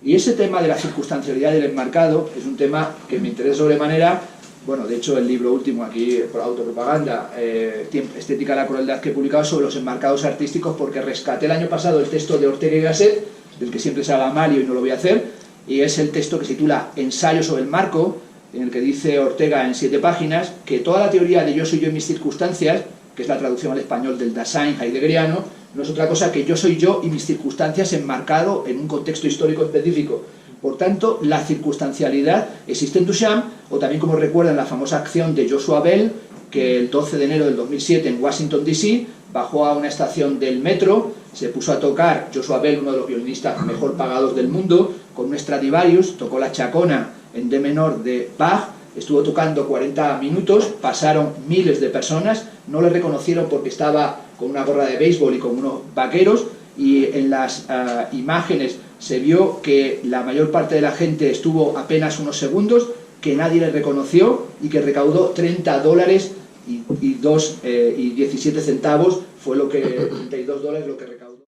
Y ese tema de la circunstancialidad del enmarcado es un tema que me interesa sobremanera. Bueno, de hecho el libro último aquí, por autopropaganda, Estética de la crueldad, que he publicado sobre los enmarcados artísticos, porque rescaté el año pasado el texto de Ortega y Gasset, del que siempre se habla mal y hoy no lo voy a hacer, y es el texto que se titula Ensayo sobre el marco, en el que dice Ortega en 7 páginas que toda la teoría de yo soy yo y mis circunstancias, que es la traducción al español del Dasein heideggeriano, no es otra cosa que yo soy yo y mis circunstancias enmarcado en un contexto histórico específico. Por tanto, la circunstancialidad existe en Duchamp, o también, como recuerdan, la famosa acción de Joshua Bell, que el 12 de enero del 2007 en Washington D.C. bajó a una estación del metro, se puso a tocar, Joshua Bell, uno de los violinistas mejor pagados del mundo, con un Stradivarius, tocó la Chacona en D menor de Bach, estuvo tocando 40 minutos, pasaron miles de personas, no le reconocieron porque estaba con una gorra de béisbol y con unos vaqueros, y en las imágenes se vio que la mayor parte de la gente estuvo apenas unos segundos, que nadie le reconoció y que recaudó $30 y 17 centavos, fue lo que, $32 lo que recaudó.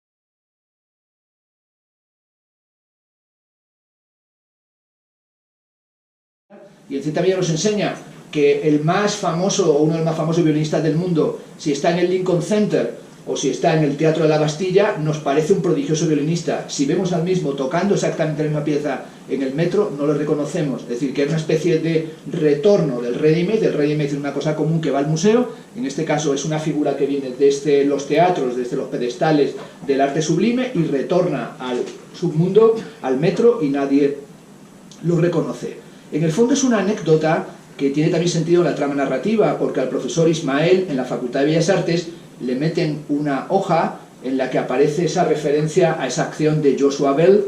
Y en cierta medida nos enseña que el más famoso, o uno de los más famosos violinistas del mundo, si está en el Lincoln Center o si está en el Teatro de la Bastilla, nos parece un prodigioso violinista. Si vemos al mismo tocando exactamente la misma pieza en el metro, no lo reconocemos. Es decir, que es una especie de retorno del ready-made. El ready-made es una cosa común que va al museo, en este caso es una figura que viene desde los teatros, desde los pedestales del arte sublime, y retorna al submundo, al metro, y nadie lo reconoce. En el fondo es una anécdota que tiene también sentido en la trama narrativa, porque al profesor Ismael, en la Facultad de Bellas Artes, le meten una hoja en la que aparece esa referencia a esa acción de Joshua Bell,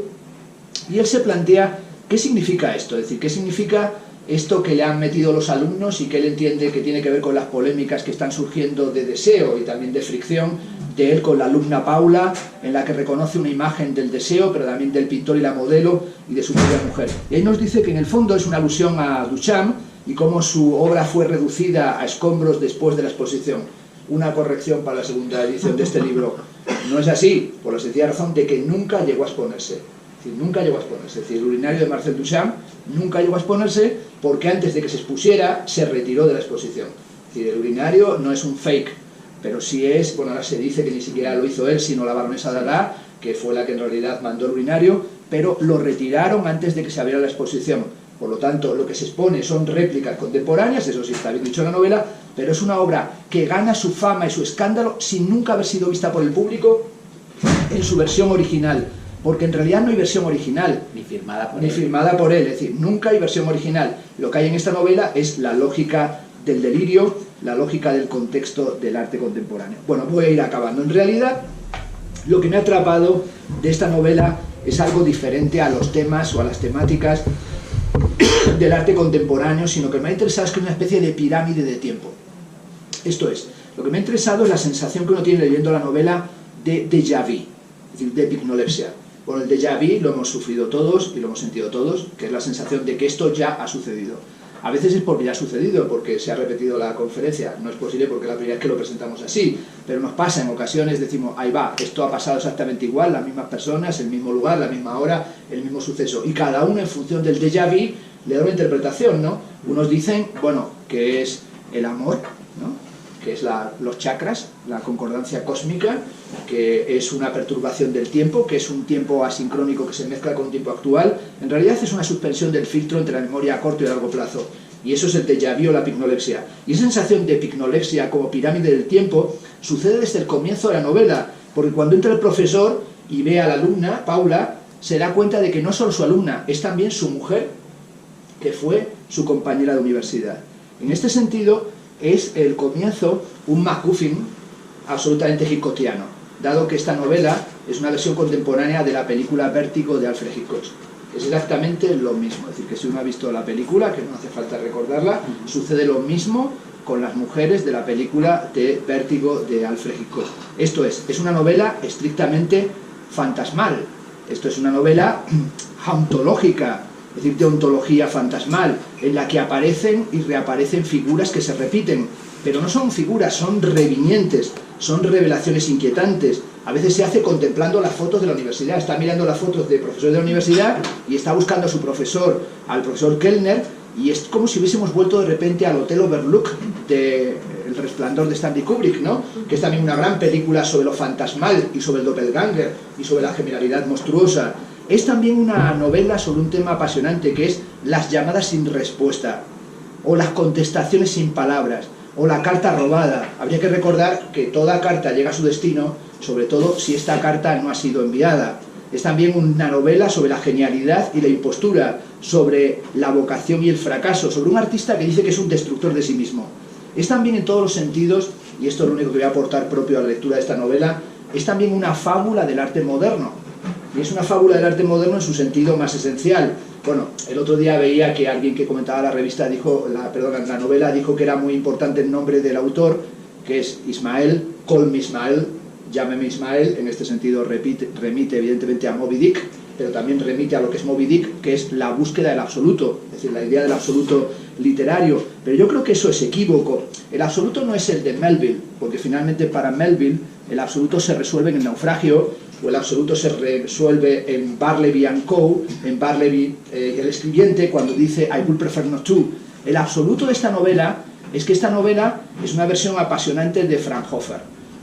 y él se plantea qué significa esto, es decir, qué significa esto que le han metido los alumnos y que él entiende que tiene que ver con las polémicas que están surgiendo de deseo y también de fricción de él con la alumna Paula, en la que reconoce una imagen del deseo, pero también del pintor y la modelo y de su propia mujer. Y ahí nos dice que en el fondo es una alusión a Duchamp y cómo su obra fue reducida a escombros después de la exposición. Una corrección para la segunda edición de este libro: no es así, por la sencilla razón de que nunca llegó a exponerse. Es decir, nunca llegó a exponerse. Es decir, el urinario de Marcel Duchamp nunca llegó a exponerse, porque antes de que se expusiera se retiró de la exposición. Es decir, el urinario no es un fake, pero sí es, bueno, ahora se dice que ni siquiera lo hizo él, sino la baronesa Dada, que fue la que en realidad mandó el urinario, pero lo retiraron antes de que se abriera la exposición. Por lo tanto, lo que se expone son réplicas contemporáneas, eso sí está bien dicho en la novela, pero es una obra que gana su fama y su escándalo sin nunca haber sido vista por el público en su versión original, porque en realidad no hay versión original, ni firmada por él, es decir, nunca hay versión original. Lo que hay en esta novela es la lógica del delirio, la lógica del contexto del arte contemporáneo. Bueno, voy a ir acabando. En realidad, lo que me ha atrapado de esta novela es algo diferente a los temas o a las temáticas del arte contemporáneo, sino que me ha interesado es que es una especie de pirámide de tiempo. Esto es, lo que me ha interesado es la sensación que uno tiene leyendo la novela de déjà vu, es decir, de epignolepsia. Bueno, el déjà vu lo hemos sufrido todos y lo hemos sentido todos, que es la sensación de que esto ya ha sucedido. A veces es porque ya ha sucedido, porque se ha repetido la conferencia, no es posible porque la primera vez que lo presentamos así, pero nos pasa en ocasiones, decimos, ahí va, esto ha pasado exactamente igual, las mismas personas, el mismo lugar, la misma hora, el mismo suceso, y cada uno en función del déjà vu le da una interpretación, ¿no? Unos dicen, bueno, que es el amor, ¿no?, que es los chakras, la concordancia cósmica, que es una perturbación del tiempo, que es un tiempo asincrónico que se mezcla con un tiempo actual. En realidad es una suspensión del filtro entre la memoria a corto y a largo plazo, y eso es el déjà vu o la epignolepsia. Y esa sensación de epignolepsia como pirámide del tiempo sucede desde el comienzo de la novela, porque cuando entra el profesor y ve a la alumna, Paula, se da cuenta de que no solo su alumna, es también su mujer, que fue su compañera de universidad. En este sentido, es el comienzo un MacGuffin absolutamente hitchcockiano, dado que esta novela es una versión contemporánea de la película Vértigo de Alfred Hitchcock. Es exactamente lo mismo, es decir, que si uno ha visto la película, que no hace falta recordarla, sucede lo mismo con las mujeres de la película de Vértigo de Alfred Hitchcock. Esto es una novela estrictamente fantasmal, esto es una novela hauntológica, es decir, de ontología fantasmal, en la que aparecen y reaparecen figuras que se repiten. pero no son figuras, son revinientes, son revelaciones inquietantes. A veces se hace contemplando las fotos de la universidad, está mirando las fotos de profesores de la universidad y está buscando a su profesor, al profesor Kellner, y es como si hubiésemos vuelto de repente al Hotel Overlook de El Resplandor de Stanley Kubrick, ¿no? Que es también una gran película sobre lo fantasmal y sobre el doppelganger y sobre la gemelidad monstruosa. Es también una novela sobre un tema apasionante que es las llamadas sin respuesta, o las contestaciones sin palabras, o la carta robada. Habría que recordar que toda carta llega a su destino, sobre todo si esta carta no ha sido enviada. Es también una novela sobre la genialidad y la impostura, sobre la vocación y el fracaso, sobre un artista que dice que es un destructor de sí mismo. Es también en todos los sentidos, y esto es lo único que voy a aportar propio a la lectura de esta novela, es también una fábula del arte moderno. Y es una fábula del arte moderno en su sentido más esencial. Bueno, el otro día veía que alguien que comentaba la revista dijo, la novela dijo que era muy importante el nombre del autor, que es Ismael, Call me Ismael, llámeme Ismael. En este sentido remite evidentemente a Moby Dick, pero también remite a lo que es Moby Dick, que es la búsqueda del absoluto, es decir, la idea del absoluto literario. Pero yo creo que eso es equívoco. El absoluto no es el de Melville, porque finalmente para Melville el absoluto se resuelve en el naufragio, o el absoluto se resuelve en Barleby and Co., en Barleby, el escribiente, cuando dice I would prefer not to. El absoluto de esta novela es que esta novela es una versión apasionante de Fraunhofer.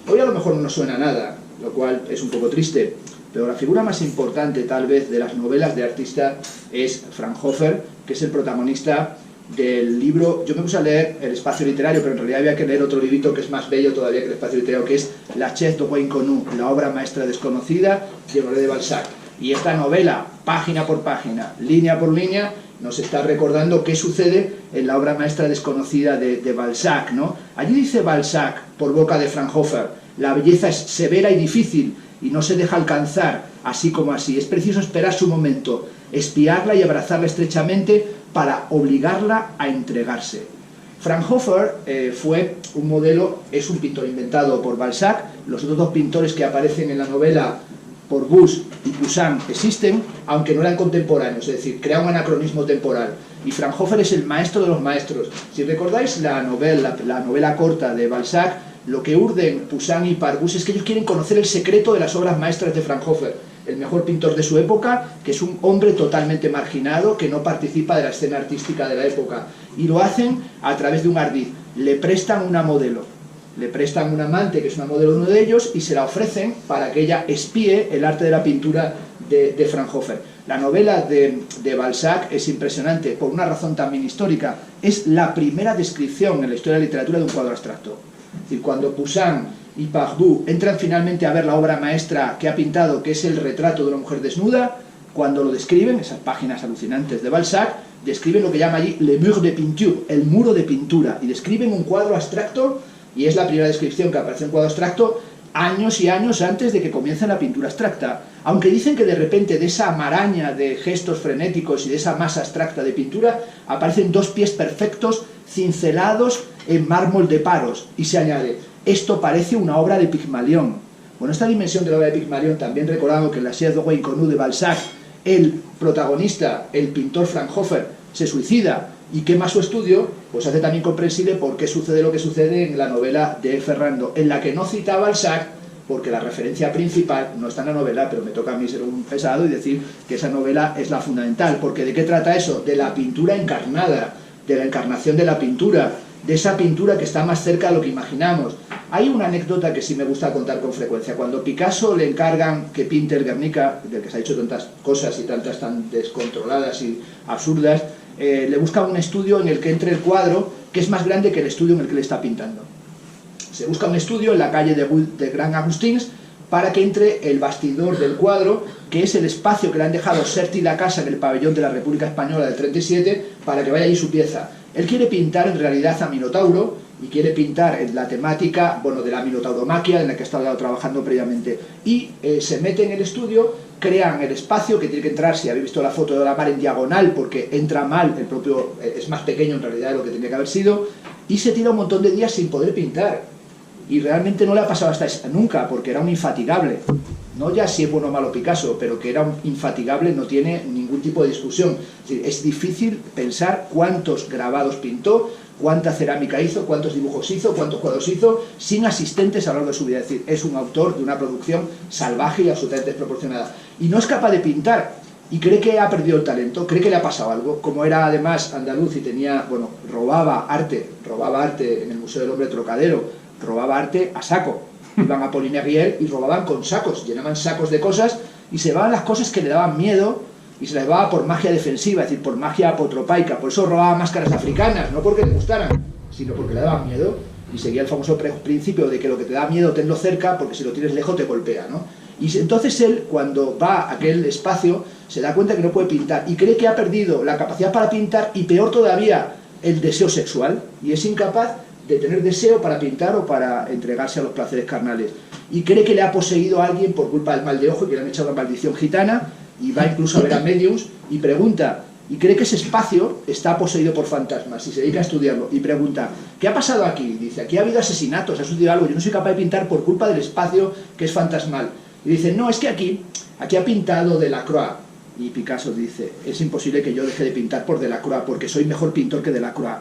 Hoy a lo mejor no nos suena nada, lo cual es un poco triste, pero la figura más importante tal vez de las novelas de artista es Fraunhofer, que es el protagonista del libro. Yo me puse a leer El espacio literario, pero en realidad había que leer otro librito que es más bello todavía que El espacio literario, que es La Chef d'Oie Inconnue, la obra maestra desconocida de Honoré de Balzac. Y esta novela, página por página, línea por línea, nos está recordando qué sucede en la obra maestra desconocida de Balzac, ¿no? Allí dice Balzac, por boca de Fraunhofer, la belleza es severa y difícil y no se deja alcanzar así como así. Es preciso esperar su momento, espiarla y abrazarla estrechamente para obligarla a entregarse. Fraunhofer fue un modelo, es un pintor inventado por Balzac. Los otros dos pintores que aparecen en la novela, por Buss y Poussin, existen, aunque no eran contemporáneos, es decir, crea un anacronismo temporal. Y Fraunhofer es el maestro de los maestros. Si recordáis la novela corta de Balzac, lo que urden Poussin y Parbus es que ellos quieren conocer el secreto de las obras maestras de Fraunhofer, el mejor pintor de su época, que es un hombre totalmente marginado, que no participa de la escena artística de la época. Y lo hacen a través de un ardid. Le prestan una modelo, le prestan un amante, que es una modelo de uno de ellos, y se la ofrecen para que ella espíe el arte de la pintura de Fraunhofer. La novela de Balzac es impresionante por una razón también histórica. Es la primera descripción en la historia de la literatura de un cuadro abstracto. Es decir, cuando Poussin y Parbus entran finalmente a ver la obra maestra que ha pintado, que es el retrato de una mujer desnuda, cuando lo describen, esas páginas alucinantes de Balzac, describen lo que llama allí le mur de peinture, el muro de pintura, y describen un cuadro abstracto, y es la primera descripción que aparece en un cuadro abstracto años y años antes de que comience la pintura abstracta. Aunque dicen que de repente de esa maraña de gestos frenéticos y de esa masa abstracta de pintura aparecen dos pies perfectos cincelados en mármol de Paros, y se añade, esto parece una obra de Pigmalión. Bueno, esta dimensión de la obra de Pigmalión, también recordamos que en La Chef d'Oie Inconnue de Balzac, el protagonista, el pintor Fraunhofer, se suicida y quema su estudio, pues hace también comprensible por qué sucede lo que sucede en la novela de Ferrando, en la que no cita a Balzac, porque la referencia principal no está en la novela, pero me toca a mí ser un pesado y decir que esa novela es la fundamental, porque ¿de qué trata eso? De la pintura encarnada, de la encarnación de la pintura, de esa pintura que está más cerca de lo que imaginamos. Hay una anécdota que sí me gusta contar con frecuencia. Cuando Picasso le encargan que pinte el Guernica, del que se ha hecho tantas cosas y tantas tan descontroladas y absurdas, le busca un estudio en el que entre el cuadro, que es más grande que el estudio en el que le está pintando. Se busca un estudio en la calle de Grand Agustins para que entre el bastidor del cuadro, que es el espacio que le han dejado Serti y la Casa en el pabellón de la República Española del 37, para que vaya allí su pieza. Él quiere pintar en realidad a Minotauro, y quiere pintar en la temática, bueno, de la minotauromaquia en la que estaba trabajando previamente. Y se mete en el estudio, crean el espacio que tiene que entrar, si habéis visto la foto de la mar, en diagonal, porque entra mal, el propio es más pequeño en realidad de lo que tendría que haber sido, y se tira un montón de días sin poder pintar. Y realmente no le ha pasado hasta nunca, porque era un infatigable. No ya si es bueno o malo Picasso, pero que era un infatigable no tiene ningún tipo de discusión. Es decir, es difícil pensar cuántos grabados pintó, cuánta cerámica hizo, cuántos dibujos hizo, cuántos cuadros hizo, sin asistentes a lo largo de su vida. Es decir, es un autor de una producción salvaje y absolutamente desproporcionada. Y no es capaz de pintar, y cree que ha perdido el talento, cree que le ha pasado algo. Como era además andaluz y tenía, bueno, robaba arte en el Museo del Hombre Trocadero, robaba arte a saco. Iban a Polignac y robaban con sacos, llenaban sacos de cosas y se llevaban las cosas que le daban miedo y se las llevaba por magia defensiva, es decir, por magia apotropaica. Por eso robaba máscaras africanas, no porque le gustaran, sino porque le daban miedo. Y seguía el famoso principio de que lo que te da miedo tenlo cerca, porque si lo tienes lejos te golpea, ¿no? Y entonces él, cuando va a aquel espacio, se da cuenta que no puede pintar y cree que ha perdido la capacidad para pintar y, peor todavía, el deseo sexual, y es incapaz de tener deseo para pintar o para entregarse a los placeres carnales. Y cree que le ha poseído a alguien por culpa del mal de ojo y que le han echado una maldición gitana, y va incluso a ver a mediums y pregunta, y cree que ese espacio está poseído por fantasmas y se dedica a estudiarlo y pregunta, ¿qué ha pasado aquí? Dice, aquí ha habido asesinatos, ha sucedido algo, yo no soy capaz de pintar por culpa del espacio que es fantasmal. Y dice, no, es que aquí ha pintado Delacroix. Y Picasso dice, es imposible que yo deje de pintar por Delacroix, porque soy mejor pintor que Delacroix.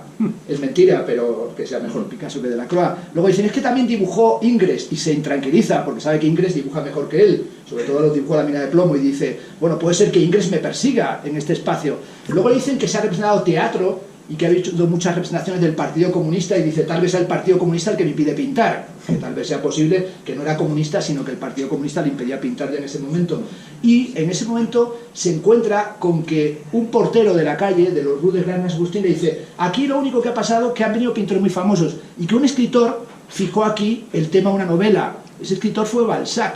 Es mentira, pero que sea mejor Picasso que Delacroix. Luego dicen, es que también dibujó Ingres, y se intranquiliza, porque sabe que Ingres dibuja mejor que él, sobre todo los dibujó La mina de plomo, y dice, bueno, puede ser que Ingres me persiga en este espacio. Luego le dicen que se ha representado teatro, y que ha hecho muchas representaciones del Partido Comunista, y dice, tal vez sea el Partido Comunista el que me impide pintar, que tal vez sea posible que no era comunista, sino que el Partido Comunista le impedía pintar ya en ese momento. Y en ese momento se encuentra con que un portero de la calle, de los Rue de Gran Agustín, le dice, aquí lo único que ha pasado es que han venido pintores muy famosos, y que un escritor fijó aquí el tema de una novela. Ese escritor fue Balzac,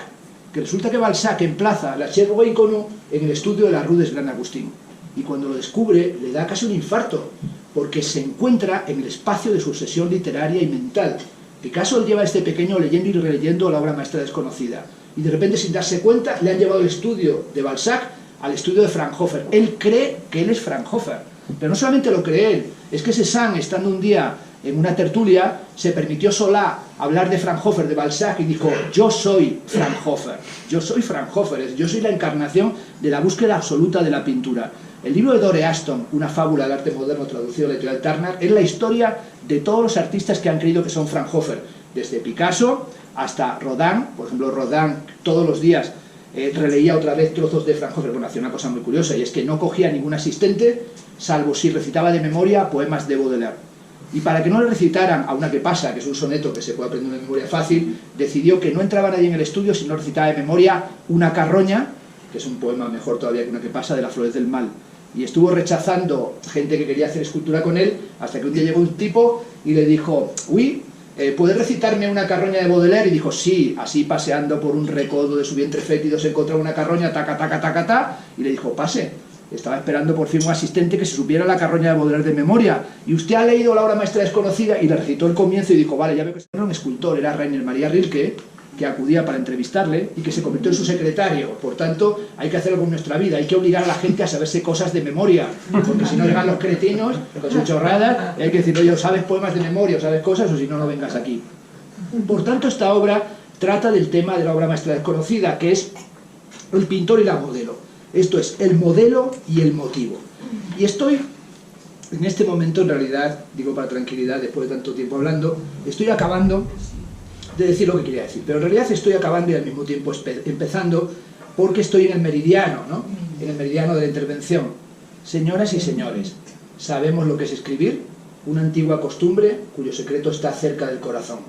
que resulta que Balzac emplaza la Chaise Rouet-Connu en el estudio de la Rue de Gran Agustín. Y cuando lo descubre, le da casi un infarto, porque se encuentra en el espacio de su obsesión literaria y mental. Picasso lleva a este pequeño leyendo y releyendo la obra maestra desconocida. Y de repente, sin darse cuenta, le han llevado el estudio de Balzac al estudio de Fraunhofer. Él cree que él es Fraunhofer. Pero no solamente lo cree él, es que Cézanne, estando un día en una tertulia, se permitió Solá hablar de Fraunhofer, de Balzac, y dijo, yo soy Fraunhofer, yo soy Fraunhofer, yo soy la encarnación de la búsqueda absoluta de la pintura. El libro de Dore Aston, una fábula del arte moderno traducido de la editorial Turner, es la historia de todos los artistas que han creído que son Fraunhofer, desde Picasso hasta Rodin. Por ejemplo, Rodin todos los días releía otra vez trozos de Fraunhofer. Bueno, hacía una cosa muy curiosa, y es que no cogía ningún asistente, salvo si recitaba de memoria poemas de Baudelaire. Y para que no le recitaran a una que pasa, que es un soneto que se puede aprender de memoria fácil, decidió que no entraba nadie en el estudio si no recitaba de memoria Una carroña, que es un poema mejor todavía que Una que pasa, de las Flores del Mal. Y estuvo rechazando gente que quería hacer escultura con él, hasta que un día llegó un tipo y le dijo, uy, ¿puedes recitarme Una carroña de Baudelaire? Y dijo, sí, así paseando por un recodo de su vientre fétido se encontraba una carroña, taca, taca, taca, taca, y le dijo, pase. Estaba esperando por fin un asistente que se supiera la carroña de Baudelaire de memoria. Y usted ha leído la obra maestra desconocida, y le recitó el comienzo y dijo, vale, ya veo que era un escultor, era Rainer Maria Rilke, que acudía para entrevistarle y que se convirtió en su secretario. Por tanto, hay que hacerlo con nuestra vida, hay que obligar a la gente a saberse cosas de memoria, porque si no llegan los cretinos con sus chorradas, y hay que decir, oye, sabes poemas de memoria, o sabes cosas, o si no, no vengas aquí. Por tanto, esta obra trata del tema de la obra maestra desconocida, que es el pintor y la modelo. Esto es, el modelo y el motivo. Y estoy, en este momento, en realidad, digo para tranquilidad, después de tanto tiempo hablando, estoy acabando de decir lo que quería decir, pero en realidad estoy acabando y al mismo tiempo empezando, porque estoy en el meridiano, ¿no? En el meridiano de la intervención. Señoras y señores, ¿sabemos lo que es escribir? Una antigua costumbre cuyo secreto está cerca del corazón.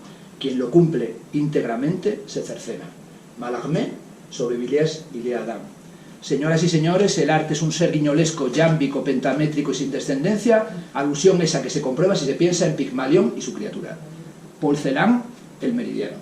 Quien lo cumple íntegramente se cercena. Mallarmé sobre Villiers y Léadan. Señoras y señores, el arte es un ser guiñolesco, yámbico, pentamétrico y sin descendencia, alusión esa que se comprueba si se piensa en Pigmalión y su criatura. Paul Celan, el meridiano.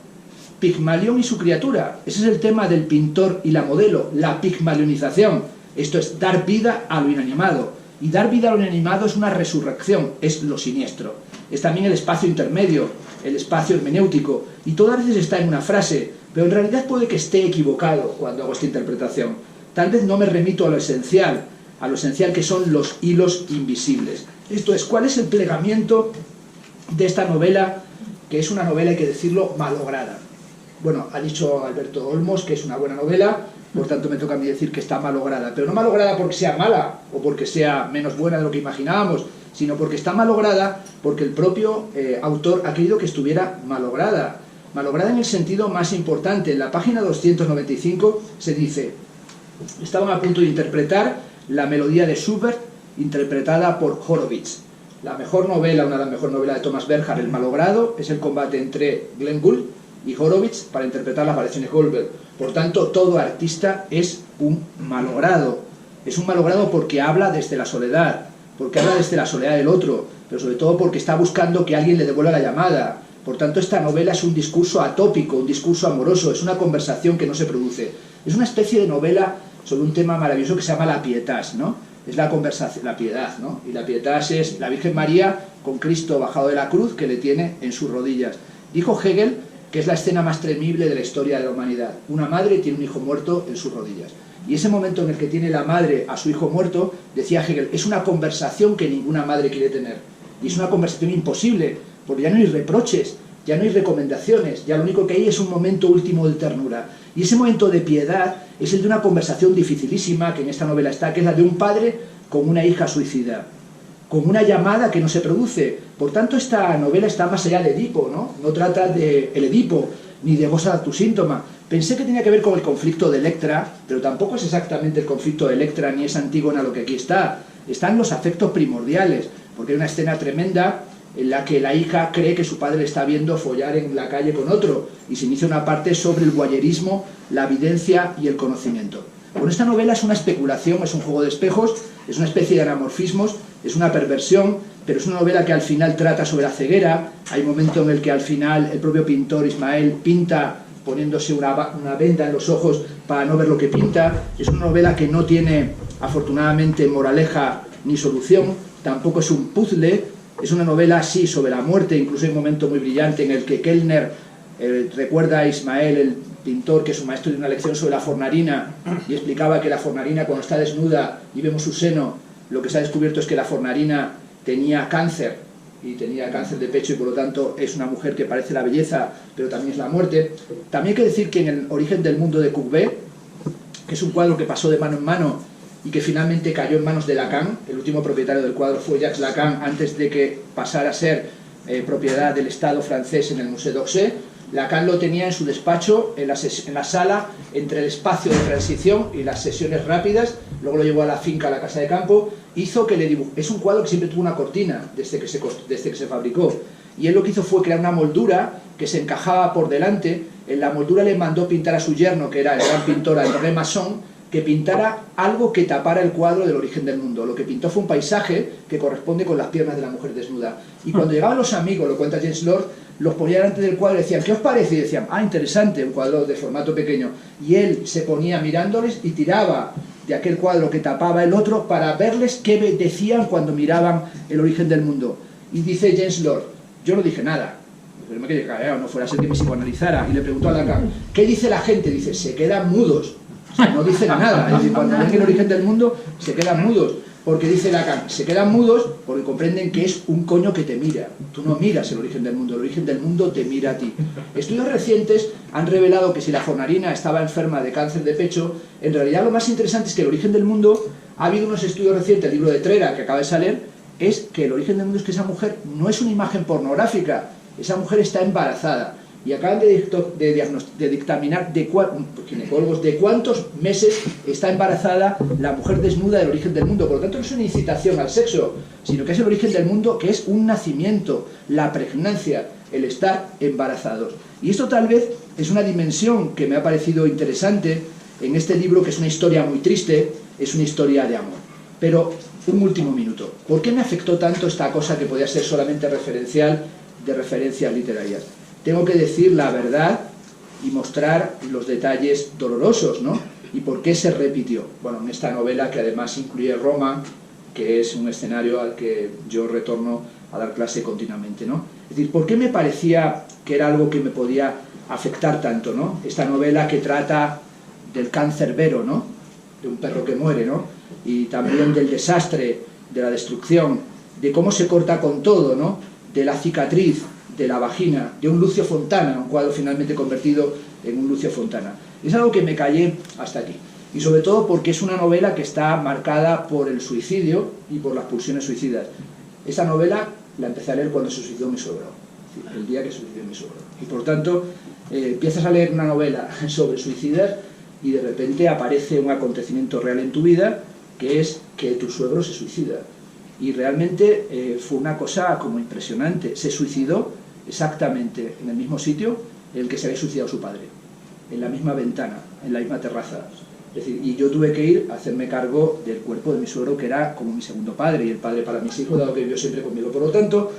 Pigmalión y su criatura, ese es el tema del pintor y la modelo, la pigmalionización. Esto es dar vida a lo inanimado, y dar vida a lo inanimado es una resurrección, es lo siniestro. Es también el espacio intermedio, el espacio hermenéutico, y todas veces está en una frase, pero en realidad puede que esté equivocado cuando hago esta interpretación. Tal vez no me remito a lo esencial que son los hilos invisibles. Esto es, ¿cuál es el plegamiento de esta novela, que es una novela, hay que decirlo, malograda? Bueno, ha dicho Alberto Olmos que es una buena novela, por tanto me toca a mí decir que está malograda, pero no malograda porque sea mala o porque sea menos buena de lo que imaginábamos, sino porque está malograda, porque el propio autor ha querido que estuviera malograda. Malograda en el sentido más importante. En la página 295 se dice: estaban a punto de interpretar la melodía de Schubert, interpretada por Horowitz. La mejor novela, una de las mejores novelas de Thomas Bernhard, El malogrado, es el combate entre Glenn Gould y Horowitz para interpretar las variaciones Goldberg. Por tanto, todo artista es un malogrado. Es un malogrado porque habla desde la soledad, porque habla desde la soledad del otro, pero sobre todo porque está buscando que alguien le devuelva la llamada. Por tanto, esta novela es un discurso atópico, un discurso amoroso, es una conversación que no se produce. Es una especie de novela sobre un tema maravilloso que se llama la pietas, ¿no? Es la conversación, la piedad, ¿no? Y la pietas es la Virgen María con Cristo bajado de la cruz que le tiene en sus rodillas. Dijo Hegel que es la escena más temible de la historia de la humanidad. Una madre tiene un hijo muerto en sus rodillas. Y ese momento en el que tiene la madre a su hijo muerto, decía Hegel, es una conversación que ninguna madre quiere tener. Y es una conversación imposible, porque ya no hay reproches, ya no hay recomendaciones, ya lo único que hay es un momento último de ternura. Y ese momento de piedad es el de una conversación dificilísima, que en esta novela está, que es la de un padre con una hija suicida, con una llamada que no se produce. Por tanto, esta novela está más allá de Edipo, ¿no? No trata de el Edipo, ni de Vos a tu síntoma. Pensé que tenía que ver con el conflicto de Electra, pero tampoco es exactamente el conflicto de Electra, ni es Antígona lo que aquí está. Están los afectos primordiales, porque hay una escena tremenda en la que la hija cree que su padre le está viendo follar en la calle con otro, y se inicia una parte sobre el voyerismo, la evidencia y el conocimiento. Bueno, esta novela es una especulación, es un juego de espejos, es una especie de anamorfismos, es una perversión, pero es una novela que al final trata sobre la ceguera. Hay un momento en el que al final el propio pintor Ismael pinta poniéndose una venda en los ojos para no ver lo que pinta. Es una novela que no tiene, afortunadamente, moraleja ni solución, tampoco es un puzzle, es una novela así sobre la muerte. Incluso hay un momento muy brillante en el que Kellner recuerda a Ismael, el pintor, que su maestro dio una lección sobre la fornarina y explicaba que la fornarina, cuando está desnuda y vemos su seno, lo que se ha descubierto es que la fornarina tenía cáncer, y tenía cáncer de pecho, y por lo tanto es una mujer que parece la belleza, pero también es la muerte. También hay que decir que en El origen del mundo de Courbet, que es un cuadro que pasó de mano en mano y que finalmente cayó en manos de Lacan, el último propietario del cuadro fue Jacques Lacan, antes de que pasara a ser propiedad del Estado francés en el Musée d'Orsay. Lacan lo tenía en su despacho, en la sala, entre el espacio de transición y las sesiones rápidas. Luego lo llevó a la finca, a la casa de campo. Hizo que le dibujó. Es un cuadro que siempre tuvo una cortina desde que se fabricó. Y él lo que hizo fue crear una moldura que se encajaba por delante. En la moldura le mandó pintar a su yerno, que era el gran pintor André Masson, que pintara algo que tapara el cuadro del origen del mundo. Lo que pintó fue un paisaje que corresponde con las piernas de la mujer desnuda. Y cuando llegaban los amigos, lo cuenta James Lord, los ponían delante del cuadro y decían, ¿qué os parece? Y decían, ah, interesante, un cuadro de formato pequeño. Y él se ponía mirándoles y tiraba de aquel cuadro que tapaba el otro para verles qué decían cuando miraban el origen del mundo. Y dice James Lord, yo no dije nada, pero me quedé callado, no fuera a ser que me psicoanalizara. Y le preguntó a Lacan, ¿qué dice la gente? Dice, se quedan mudos. O sea, no dicen nada. Es decir, cuando ven el origen del mundo, se quedan mudos. Porque dice Lacan, se quedan mudos porque comprenden que es un coño que te mira. Tú no miras el origen del mundo te mira a ti. Estudios recientes han revelado que si la Fornarina estaba enferma de cáncer de pecho, en realidad lo más interesante es que el origen del mundo, ha habido unos estudios recientes, el libro de Trera que acaba de salir, es que el origen del mundo es que esa mujer no es una imagen pornográfica, esa mujer está embarazada. Y acaban de dictaminar ginecólogos de cuántos meses está embarazada la mujer desnuda del origen del mundo. Por lo tanto, no es una incitación al sexo, sino que es el origen del mundo, que es un nacimiento, la pregnancia, el estar embarazados. Y esto tal vez es una dimensión que me ha parecido interesante en este libro, que es una historia muy triste, es una historia de amor. Pero, un último minuto. ¿Por qué me afectó tanto esta cosa que podía ser solamente referencial de referencias literarias? Tengo que decir la verdad y mostrar los detalles dolorosos, ¿no? ¿Y por qué se repitió? Bueno, en esta novela, que además incluye Roma, que es un escenario al que yo retorno a dar clase continuamente, ¿no? Es decir, ¿por qué me parecía que era algo que me podía afectar tanto, ¿no? Esta novela que trata del cáncer vero, ¿no? De un perro que muere, ¿no? Y también del desastre, de la destrucción, de cómo se corta con todo, ¿no? De la cicatriz, de la vagina, de un Lucio Fontana, un cuadro finalmente convertido en un Lucio Fontana. Es algo que me callé hasta aquí. Y sobre todo porque es una novela que está marcada por el suicidio y por las pulsiones suicidas. Esa novela la empecé a leer cuando se suicidó mi suegro, es decir, el día que se suicidó mi suegro. Y por tanto, empiezas a leer una novela sobre suicidas y de repente aparece un acontecimiento real en tu vida, que es que tu suegro se suicida. Y realmente fue una cosa como impresionante. Se suicidó exactamente en el mismo sitio en el que se había suicidado su padre, en la misma ventana, en la misma terraza. Es decir, y yo tuve que ir a hacerme cargo del cuerpo de mi suegro, que era como mi segundo padre y el padre para mis hijos, dado que vivió siempre conmigo. Por lo tanto,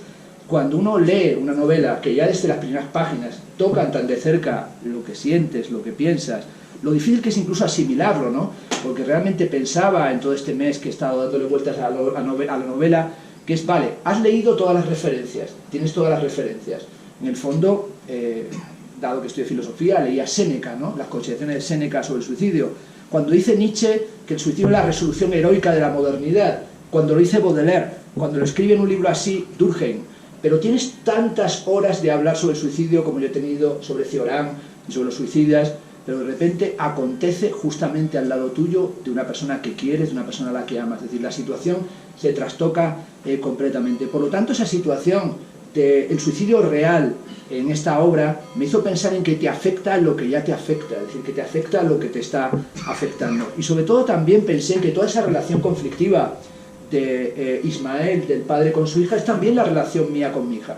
cuando uno lee una novela que ya desde las primeras páginas tocan tan de cerca lo que sientes, lo que piensas, lo difícil que es incluso asimilarlo, ¿no? Porque realmente pensaba en todo este mes que he estado dándole vueltas a la novela, que es, vale, has leído todas las referencias, tienes todas las referencias. En el fondo, dado que estudié filosofía, leía Séneca, ¿no? Las consideraciones de Séneca sobre el suicidio. Cuando dice Nietzsche que el suicidio es la resolución heroica de la modernidad, cuando lo dice Baudelaire, cuando lo escribe en un libro así Durkheim, pero tienes tantas horas de hablar sobre el suicidio como yo he tenido sobre Cioran y sobre los suicidas, pero de repente acontece justamente al lado tuyo de una persona que quieres, de una persona a la que amas. Es decir, la situación se trastoca completamente. Por lo tanto, esa situación del suicidio real en esta obra me hizo pensar en que te afecta lo que ya te afecta, es decir, que te afecta lo que te está afectando. Y sobre todo también pensé en que toda esa relación conflictiva de Ismael, del padre con su hija, es también la relación mía con mi hija.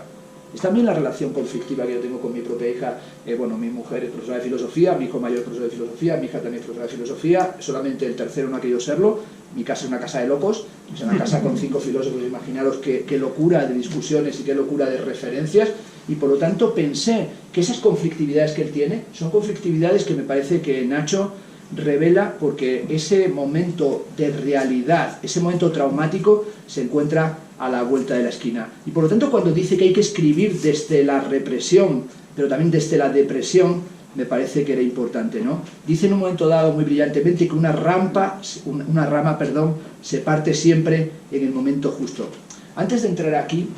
Es también la relación conflictiva que yo tengo con mi propia hija. Bueno, mi mujer es profesora de filosofía, mi hijo mayor es profesor de filosofía, mi hija también es profesora de filosofía, solamente el tercero no ha querido serlo. Mi casa es una casa de locos, es una casa con 5 filósofos, imaginaros qué locura de discusiones y qué locura de referencias, y por lo tanto pensé que esas conflictividades que él tiene son conflictividades que me parece que Nacho revela, porque ese momento de realidad, ese momento traumático se encuentra a la vuelta de la esquina. Y por lo tanto, cuando dice que hay que escribir desde la represión, pero también desde la depresión, me parece que era importante, ¿no? Dice en un momento dado muy brillantemente que una rama, se parte siempre en el momento justo. Antes de entrar aquí,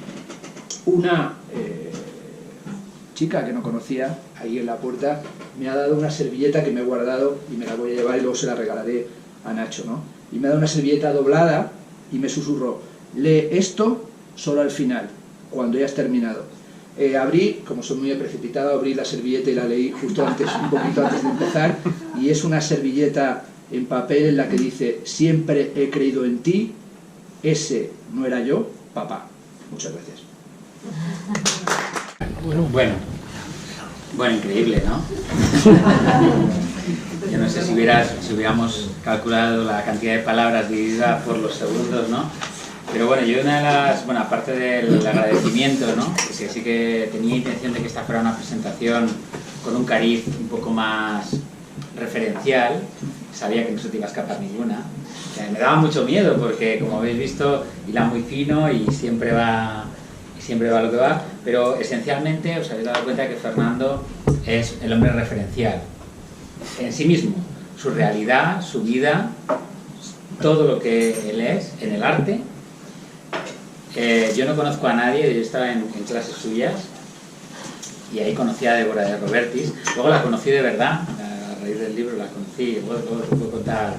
una chica que no conocía, ahí en la puerta, me ha dado una servilleta que me he guardado y me la voy a llevar y luego se la regalaré a Nacho, ¿no? Y me ha dado una servilleta doblada y me susurró: lee esto solo al final, cuando ya has terminado. Abrí, como soy muy precipitado, abrí la servilleta y la leí justo antes, un poquito antes de empezar, y es una servilleta en papel en la que dice: siempre he creído en ti, ese no era yo, papá. Muchas gracias. Bueno, increíble, ¿no? Yo no sé si hubiéramos calculado la cantidad de palabras dividida por los segundos, ¿no? Pero bueno, yo una de las, aparte del agradecimiento, ¿no? Que sí que tenía intención de que esta fuera una presentación con un cariz un poco más referencial, sabía que no se te iba a escapar ninguna. Me daba mucho miedo porque, como habéis visto, hila muy fino y siempre va lo que va, pero esencialmente os habéis dado cuenta que Fernando es el hombre referencial en sí mismo, su realidad, su vida, todo lo que él es en el arte. Yo no conozco a nadie, yo estaba en clases suyas y ahí conocí a Débora de Robertis, luego la conocí de verdad, a raíz del libro la conocí, luego te puedo contar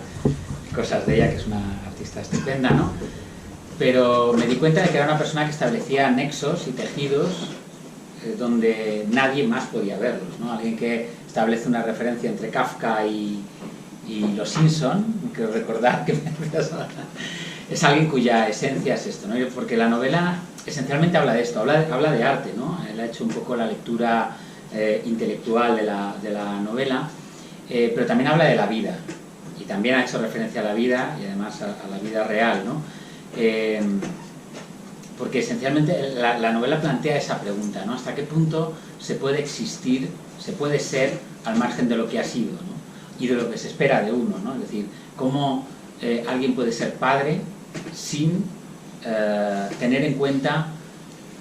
cosas de ella, que es una artista estupenda, ¿no? Pero me di cuenta de que era una persona que establecía nexos y tejidos donde nadie más podía verlos, ¿no? Alguien que establece una referencia entre Kafka y los Simpson, creo recordar que es alguien cuya esencia es esto, ¿no? Porque la novela esencialmente habla de esto, habla de arte, ¿no? Él ha hecho un poco la lectura intelectual de la novela, pero también habla de la vida, y también ha hecho referencia a la vida y además a la vida real, ¿no? Porque esencialmente la novela plantea esa pregunta, ¿no? ¿Hasta qué punto se puede existir, se puede ser al margen de lo que ha sido, ¿no? Y de lo que se espera de uno, ¿no? Es decir, cómo alguien puede ser padre sin tener en cuenta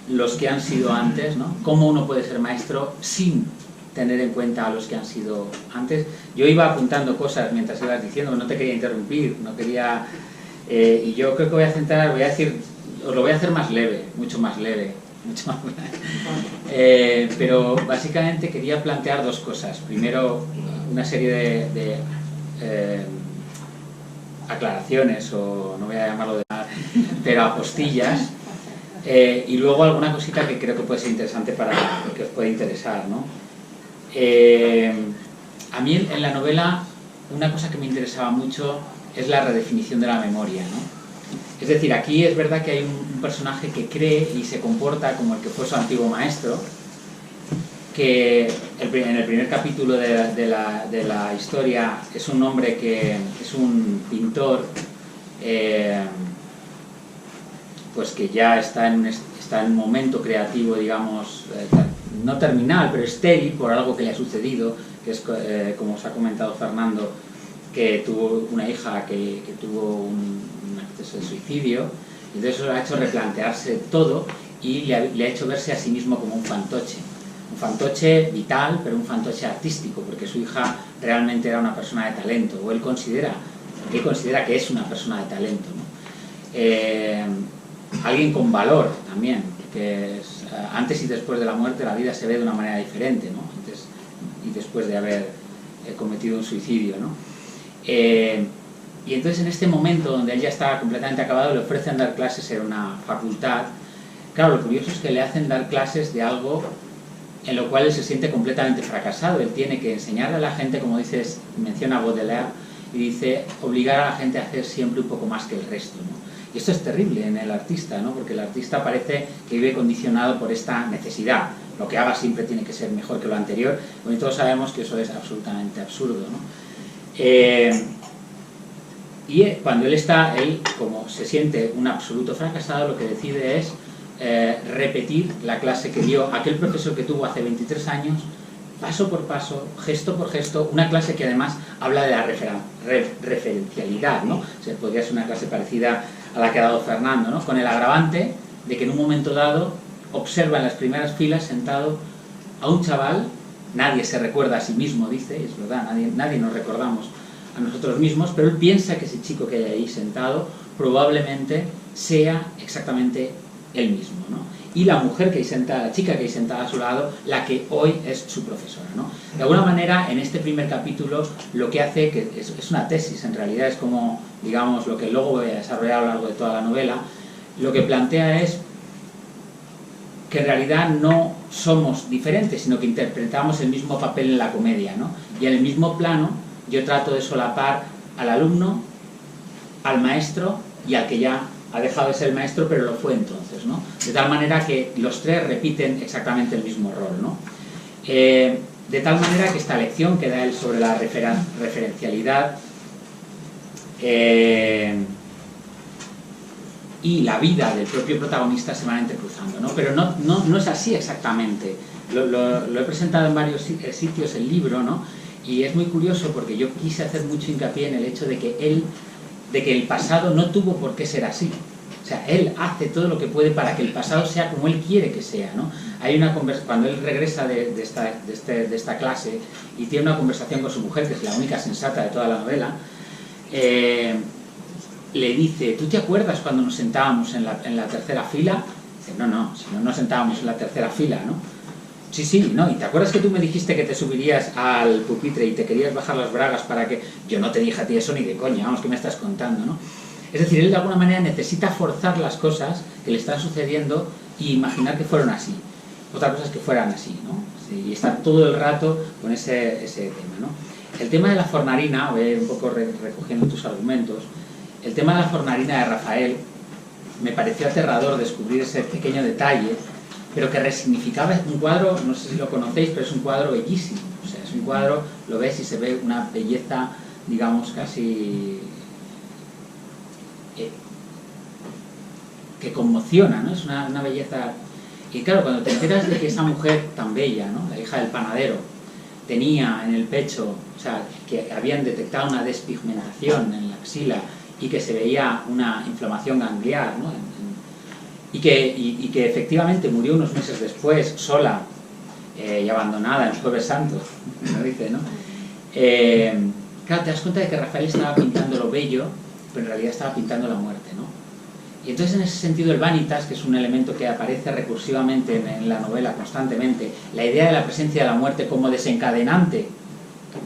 los que han sido antes, ¿no? Cómo uno puede ser maestro sin tener en cuenta a los que han sido antes. Yo iba apuntando cosas mientras ibas diciendo, no te quería interrumpir, no quería... y yo creo que os lo voy a hacer más leve, mucho más leve, pero básicamente quería plantear dos cosas. Primero, una serie de aclaraciones, o no voy a llamarlo de nada, pero apostillas Y luego alguna cosita que creo que puede ser interesante para que os puede interesar, ¿no? A mí en la novela una cosa que me interesaba mucho es la redefinición de la memoria, ¿no? Es decir, aquí es verdad que hay un personaje que cree y se comporta como el que fue su antiguo maestro, que en el primer capítulo de la historia es un hombre que es un pintor, pues que ya está en un momento creativo, digamos, no terminal, pero estéril por algo que le ha sucedido, que es, como os ha comentado Fernando, que tuvo una hija que tuvo un acceso de suicidio, y entonces eso le ha hecho replantearse todo y le ha hecho verse a sí mismo como un fantoche vital, pero un fantoche artístico, porque su hija realmente era una persona de talento, o él considera que es una persona de talento, ¿no? Alguien con valor también, que es, antes y después de la muerte la vida se ve de una manera diferente, ¿no? Antes y después de haber cometido un suicidio, ¿no? Y entonces en este momento donde él ya está completamente acabado, le ofrecen dar clases en una facultad. Claro, lo curioso es que le hacen dar clases de algo en lo cual él se siente completamente fracasado. Él tiene que enseñarle a la gente, como dices, menciona Baudelaire, y dice, obligar a la gente a hacer siempre un poco más que el resto, ¿no? Y esto es terrible en el artista, ¿no? Porque el artista parece que vive condicionado por esta necesidad. Lo que haga siempre tiene que ser mejor que lo anterior, y todos sabemos que eso es absolutamente absurdo, ¿no? Y cuando él como se siente un absoluto fracasado, lo que decide es repetir la clase que dio aquel profesor que tuvo hace 23 años, paso por paso, gesto por gesto, una clase que además habla de la referencialidad, ¿no? O sea, podría ser una clase parecida a la que ha dado Fernando, ¿no? Con el agravante de que en un momento dado observa en las primeras filas sentado a un chaval, nadie se recuerda a sí mismo, dice, es verdad, nadie nos recordamos a nosotros mismos, pero él piensa que ese chico que hay ahí sentado probablemente sea exactamente él mismo, ¿no? Y la mujer que hay sentada, la chica que hay sentada a su lado, la que hoy es su profesora, ¿no? De alguna manera, en este primer capítulo, lo que hace, que es una tesis, en realidad es como, digamos, lo que luego voy a desarrollar a lo largo de toda la novela, lo que plantea es que en realidad no somos diferentes, sino que interpretamos el mismo papel en la comedia, ¿no? Y en el mismo plano, yo trato de solapar al alumno, al maestro y al que ya ha dejado de ser el maestro, pero lo fue entonces, ¿no? De tal manera que los tres repiten exactamente el mismo rol, ¿no? De tal manera que esta lección que da él sobre la referencialidad y la vida del propio protagonista se van entrecruzando, ¿no? Pero no es así exactamente. Lo he presentado en varios sitios el libro, ¿no? Y es muy curioso porque yo quise hacer mucho hincapié en el hecho de que el pasado no tuvo por qué ser así. O sea, él hace todo lo que puede para que el pasado sea como él quiere que sea, ¿no? Hay una cuando él regresa de esta clase y tiene una conversación con su mujer, que es la única sensata de toda la novela, le dice, ¿tú te acuerdas cuando nos sentábamos en la tercera fila? Dice, no, si no nos sentábamos en la tercera fila, ¿no? Sí, ¿no? ¿Y te acuerdas que tú me dijiste que te subirías al pupitre y te querías bajar las bragas para que... Yo no te dije a ti eso ni de coña, vamos, ¿qué me estás contando, no? Es decir, él de alguna manera necesita forzar las cosas que le están sucediendo e imaginar que fueron así. Otra cosa es que fueran así, ¿no? Sí, y está todo el rato con ese tema, ¿no? El tema de la fornarina, voy a ir un poco recogiendo tus argumentos, el tema de la fornarina de Rafael me pareció aterrador descubrir ese pequeño detalle, pero que resignificaba un cuadro, no sé si lo conocéis, pero es un cuadro bellísimo. O sea, es un cuadro, lo ves y se ve una belleza, digamos, casi... que conmociona, ¿no? Es una belleza... Y claro, cuando te enteras de que esa mujer tan bella, ¿no? La hija del panadero, tenía en el pecho, o sea, que habían detectado una despigmentación en la axila y que se veía una inflamación gangliar, ¿no? Y que efectivamente murió unos meses después, sola y abandonada en Jueves Santo, ¿no? Dice, ¿no? Claro, te das cuenta de que Rafael estaba pintando lo bello, pero en realidad estaba pintando la muerte, ¿no? Y entonces en ese sentido el vanitas, que es un elemento que aparece recursivamente en la novela constantemente, la idea de la presencia de la muerte como desencadenante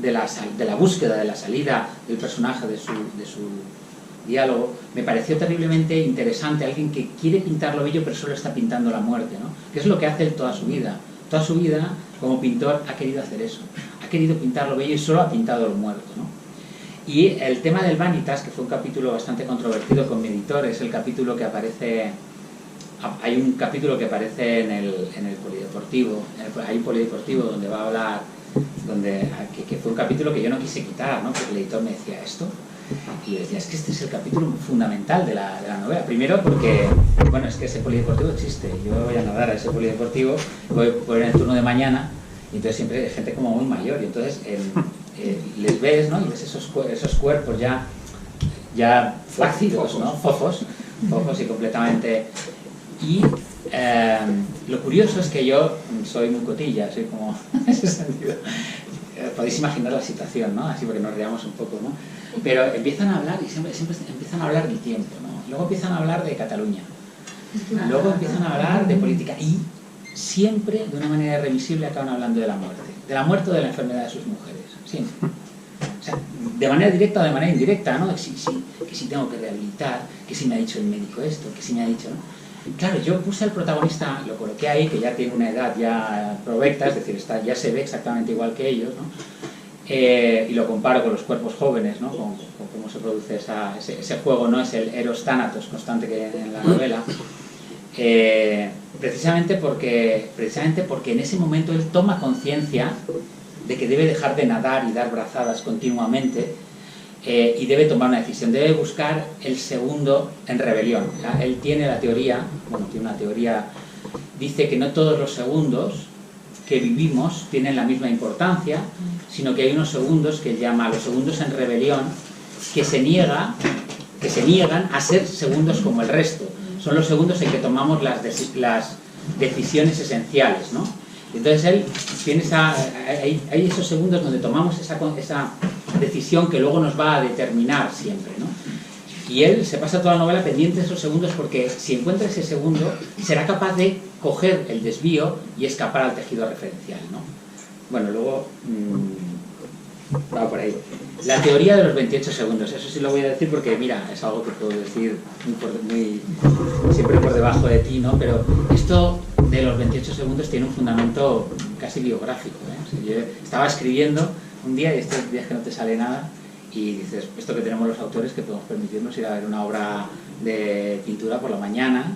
de la búsqueda, de la salida del personaje de diálogo, me pareció terriblemente interesante, alguien que quiere pintar lo bello pero solo está pintando la muerte, ¿no? Que es lo que hace él toda su vida. Toda su vida, como pintor, ha querido hacer eso. Ha querido pintar lo bello y solo ha pintado lo muerto, ¿no? Y el tema del Vanitas, que fue un capítulo bastante controvertido con mi editor, es el capítulo que aparece... Hay un capítulo que aparece en el polideportivo, hay un polideportivo donde va a hablar, que fue un capítulo que yo no quise quitar, ¿no? Porque el editor me decía esto, y yo decía, es que este es el capítulo fundamental de la novela. Primero porque, bueno, es que ese polideportivo existe, yo voy a nadar a ese polideportivo, voy en el turno de mañana, y entonces siempre hay gente como muy mayor, y entonces les ves, ¿no? Y ves esos cuerpos ya flácidos, ¿no? Fofos y completamente... Y lo curioso es que yo soy muy cotilla, soy como en ese sentido. Podéis imaginar la situación, ¿no? Así porque nos riamos un poco, ¿no? Pero empiezan a hablar y siempre empiezan a hablar del tiempo, ¿no? Luego empiezan a hablar de Cataluña, luego empiezan a hablar de política y siempre de una manera irremisible acaban hablando de la muerte o de la enfermedad de sus mujeres, siempre. O sea, de manera directa o de manera indirecta, ¿no? Que si tengo que rehabilitar, que si me ha dicho el médico esto, que si me ha dicho, ¿no? Claro, yo puse al protagonista, lo coloqué ahí, que ya tiene una edad ya provecta, es decir, ya se ve exactamente igual que ellos, ¿no? Y lo comparo con los cuerpos jóvenes, ¿no? Con cómo se produce ese juego, ¿no? Es el eros thanatos constante que hay en la novela. Precisamente porque en ese momento él toma conciencia de que debe dejar de nadar y dar brazadas continuamente, y debe tomar una decisión, debe buscar el segundo en rebelión. Él tiene la teoría, dice que no todos los segundos que vivimos tienen la misma importancia, sino que hay unos segundos que él llama los segundos en rebelión, que se niegan a ser segundos como el resto. Son los segundos en que tomamos las decisiones esenciales, ¿no? Entonces él tiene hay esos segundos donde tomamos esa decisión que luego nos va a determinar siempre, ¿no? Y él se pasa toda la novela pendiente de esos segundos porque si encuentra ese segundo será capaz de coger el desvío y escapar al tejido referencial, ¿no? Bueno, luego va por ahí. La teoría de los 28 segundos, eso sí lo voy a decir porque, mira, es algo que puedo decir siempre por debajo de ti, ¿no? Pero esto de los 28 segundos tiene un fundamento casi biográfico, ¿eh? O sea, yo estaba escribiendo un día, y estos días que no te sale nada, y dices, esto que tenemos los autores, que podemos permitirnos ir a ver una obra de pintura por la mañana,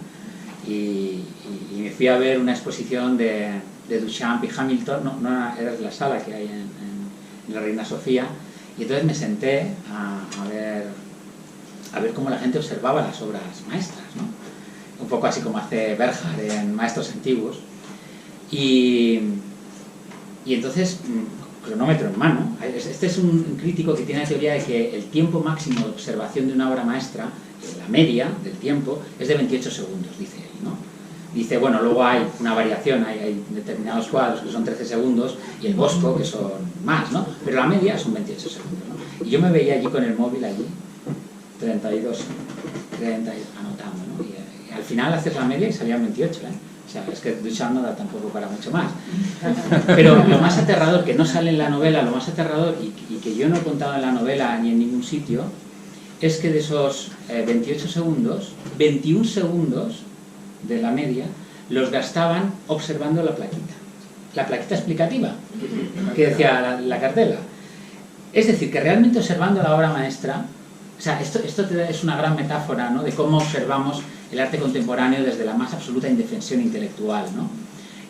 y me fui a ver una exposición de Duchamp y Hamilton, no era la sala que hay en la Reina Sofía, y entonces me senté a ver cómo la gente observaba las obras maestras, ¿no? Un poco así como hace Berger en Maestros Antiguos, y entonces, cronómetro en mano. Este es un crítico que tiene la teoría de que el tiempo máximo de observación de una obra maestra, la media del tiempo, es de 28 segundos, dice él, ¿no? Dice, bueno, luego hay una variación, hay determinados cuadros que son 13 segundos y el Bosco que son más, ¿no? Pero la media son 28 segundos, ¿no? Y yo me veía allí con el móvil allí, 32, anotando, ¿no? Y al final haces la media y salían 28, ¿eh? O sea, es que Duchamp no da tampoco para mucho más. Pero lo más aterrador, que no sale en la novela, lo más aterrador, y que yo no he contado en la novela ni en ningún sitio, es que de esos 28 segundos, 21 segundos de la media, los gastaban observando la plaquita explicativa, que decía la cartela. Es decir, que realmente observando la obra maestra, o sea, esto es una gran metáfora, ¿no?, de cómo observamos el arte contemporáneo desde la más absoluta indefensión intelectual, ¿no?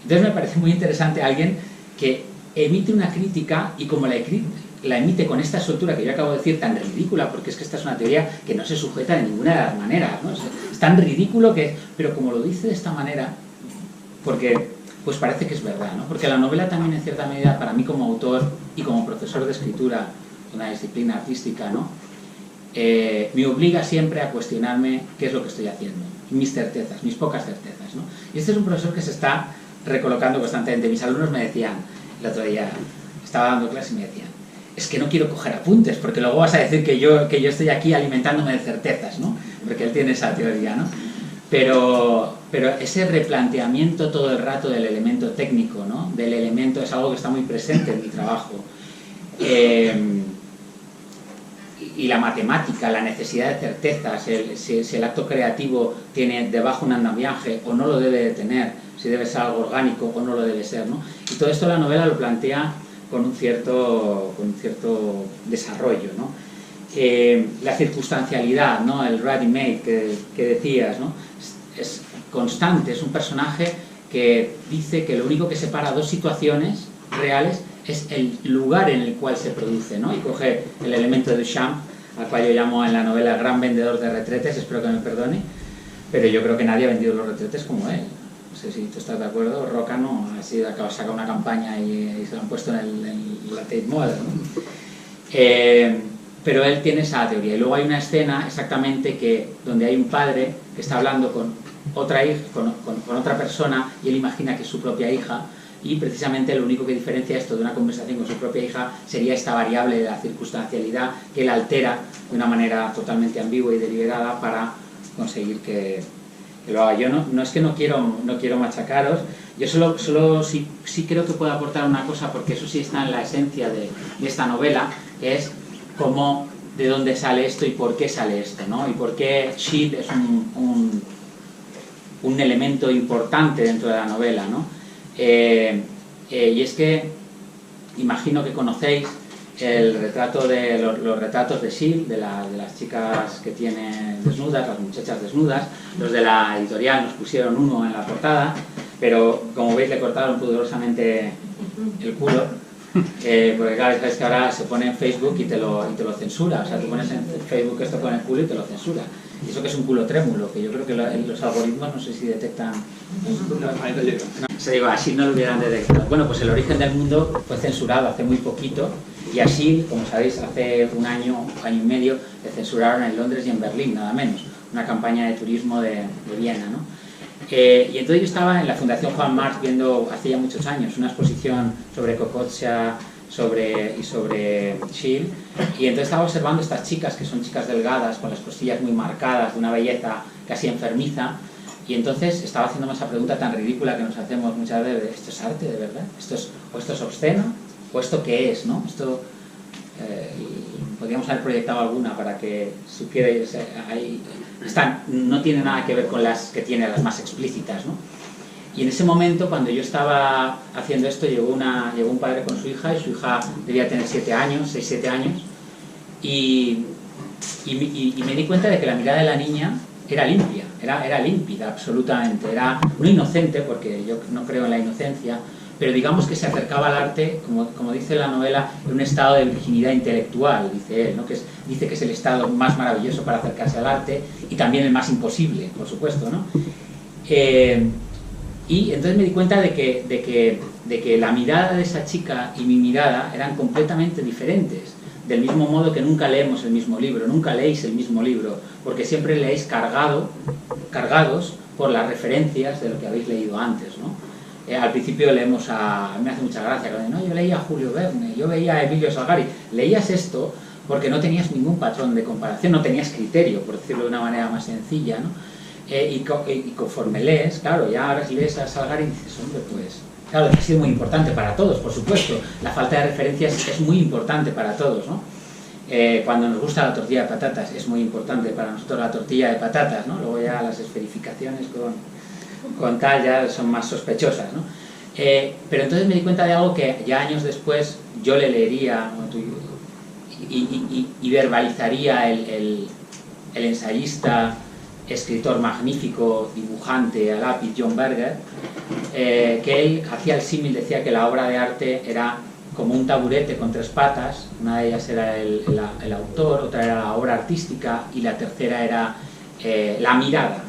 Entonces me parece muy interesante alguien que emite una crítica y como la emite con esta soltura que yo acabo de decir, tan ridícula, porque es que esta es una teoría que no se sujeta de ninguna de las maneras, ¿no? Es tan ridículo que... Pero como lo dice de esta manera, porque pues parece que es verdad, ¿no? Porque la novela también, en cierta medida, para mí como autor y como profesor de escritura, una disciplina artística, ¿no?, me obliga siempre a cuestionarme qué es lo que estoy haciendo, mis certezas, mis pocas certezas, ¿no? Y este es un profesor que se está recolocando constantemente. Mis alumnos me decían, el otro día estaba dando clase y me decían, es que no quiero coger apuntes, porque luego vas a decir que yo estoy aquí alimentándome de certezas, ¿no? Porque él tiene esa teoría, ¿no? Pero ese replanteamiento todo el rato del elemento técnico, ¿no?, del elemento, es algo que está muy presente en mi trabajo. y la matemática, la necesidad de certezas, si el acto creativo tiene debajo un andamiaje o no lo debe de tener, si debe ser algo orgánico o no lo debe ser, ¿no? Y todo esto la novela lo plantea con un cierto desarrollo, ¿no? La circunstancialidad, ¿no? El ready-made que decías, ¿no? Es constante, es un personaje que dice que lo único que separa dos situaciones reales es el lugar en el cual se produce, ¿no? Y coge el elemento de Duchamp, al cual yo llamo en la novela gran vendedor de retretes, espero que me perdone, pero yo creo que nadie ha vendido los retretes como él. No sé si tú estás de acuerdo. Roca no ha sido, acaba de sacar una campaña y se lo han puesto en la Tate Modern, ¿no? Pero él tiene esa teoría. Y luego hay una escena exactamente donde hay un padre que está hablando con otra hija, con otra persona, y él imagina que es su propia hija, y precisamente lo único que diferencia esto de una conversación con su propia hija sería esta variable de la circunstancialidad que él altera de una manera totalmente ambigua y deliberada para conseguir que lo haga. Yo no es que no quiero machacaros, yo solo sí creo que puedo aportar una cosa, porque eso sí está en la esencia de esta novela, que es cómo, de dónde sale esto y por qué sale esto, ¿no? Y por qué Shield es un elemento importante dentro de la novela, ¿no? Y es que imagino que conocéis el retrato de los retratos de Shield, de las chicas que tiene desnudas, las muchachas desnudas. Los de la editorial nos pusieron uno en la portada, pero como veis le cortaron pudorosamente el culo, porque claro, sabes que ahora se pone en Facebook y te lo censura. O sea, tú pones en Facebook esto con el culo y te lo censura. Y eso que es un culo trémulo, que yo creo que los algoritmos no sé si detectan. Digo, así no lo hubieran detectado. Bueno, pues El origen del mundo fue censurado hace muy poquito, y así, como sabéis, hace un año y medio, le censuraron en Londres y en Berlín, nada menos, una campaña de turismo de Viena, ¿no? Y entonces yo estaba en la Fundación Juan March viendo, hace ya muchos años, una exposición sobre Kokoschka y sobre Shield, y entonces estaba observando estas chicas, que son chicas delgadas, con las costillas muy marcadas, de una belleza casi enfermiza, y entonces estaba haciéndome esa pregunta tan ridícula que nos hacemos muchas veces: ¿esto es arte de verdad? ¿Esto es obsceno? ¿O esto qué es, no? Podríamos haber proyectado alguna para que supierais, no tiene nada que ver con las que tiene, las más explícitas, ¿no? Y en ese momento, cuando yo estaba haciendo esto, llegó un padre con su hija, y su hija debía tener 6-7 años, y me di cuenta de que la mirada de la niña era limpia, era límpida absolutamente, era no inocente, porque yo no creo en la inocencia, pero digamos que se acercaba al arte, como dice la novela, en un estado de virginidad intelectual, dice él, ¿no? Dice que es el estado más maravilloso para acercarse al arte, y también el más imposible, por supuesto, ¿no? Y entonces me di cuenta de que la mirada de esa chica y mi mirada eran completamente diferentes, del mismo modo que nunca leemos el mismo libro, nunca leéis el mismo libro, porque siempre leéis cargados por las referencias de lo que habéis leído antes, ¿no? Al principio leemos a mí me hace mucha gracia, no, yo leía a Julio Verne, yo veía a Emilio Salgari. Leías esto porque no tenías ningún patrón de comparación, no tenías criterio, por decirlo de una manera más sencilla, ¿no? Y conforme lees, claro, ya ahora lees a Salgari y dices, hombre, pues claro, ha sido muy importante para todos, por supuesto. La falta de referencias es muy importante para todos, ¿no? Cuando nos gusta la tortilla de patatas, es muy importante para nosotros la tortilla de patatas, ¿no? Luego ya las esferificaciones con tal ya son más sospechosas, ¿no? Pero entonces me di cuenta de algo que ya años después yo le leería, ¿no? y verbalizaría el ensayista, escritor magnífico, dibujante a lápiz, John Berger, que él hacía el símil, decía que la obra de arte era como un taburete con 3 patas, una de ellas era el autor, otra era la obra artística, y la tercera era la mirada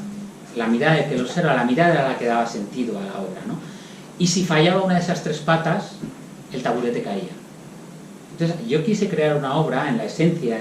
del que lo observa, la mirada era la que daba sentido a la obra, ¿no? Y si fallaba una de esas 3 patas, el taburete caía. Entonces yo quise crear una obra en la esencia,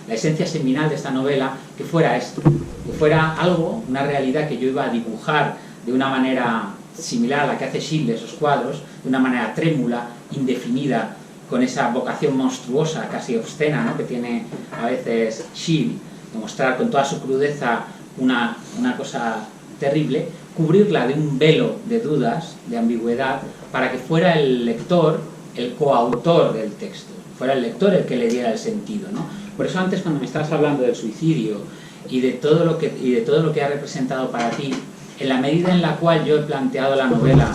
la esencia seminal de esta novela, que fuera esto, que fuera algo, una realidad que yo iba a dibujar de una manera similar a la que hace Shield, esos cuadros, de una manera trémula, indefinida, con esa vocación monstruosa, casi obscena, ¿no?, que tiene a veces Shield, de mostrar con toda su crudeza una cosa terrible, cubrirla de un velo de dudas, de ambigüedad, para que fuera el lector el coautor del texto, fuera el lector el que le diera el sentido, ¿no? Por eso antes, cuando me estabas hablando del suicidio y de todo lo que ha representado para ti, en la medida en la cual yo he planteado la novela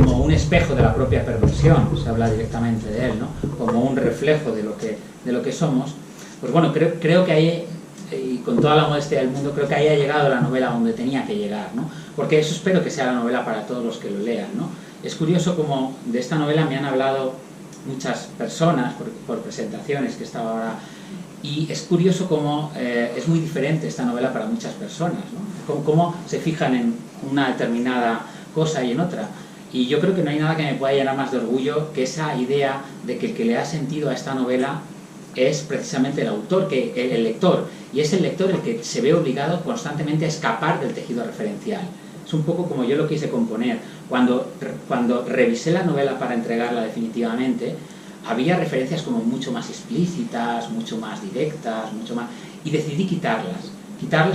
como un espejo de la propia perversión, se habla directamente de él, ¿no? Como un reflejo de lo que somos, pues bueno, creo que ahí, y con toda la modestia del mundo, creo que ahí ha llegado la novela donde tenía que llegar, ¿no? Porque eso espero que sea la novela para todos los que lo lean, ¿no? Es curioso como de esta novela me han hablado muchas personas por presentaciones que estaba ahora, y es curioso cómo es muy diferente esta novela para muchas personas, ¿no? Cómo se fijan en una determinada cosa y en otra. Y yo creo que no hay nada que me pueda llenar más de orgullo que esa idea de que el que le ha sentido a esta novela es precisamente el autor, el lector, y es el lector el que se ve obligado constantemente a escapar del tejido referencial. Es un poco como yo lo quise componer. Cuando revisé la novela para entregarla definitivamente, había referencias como mucho más explícitas, mucho más directas, y decidí quitarlas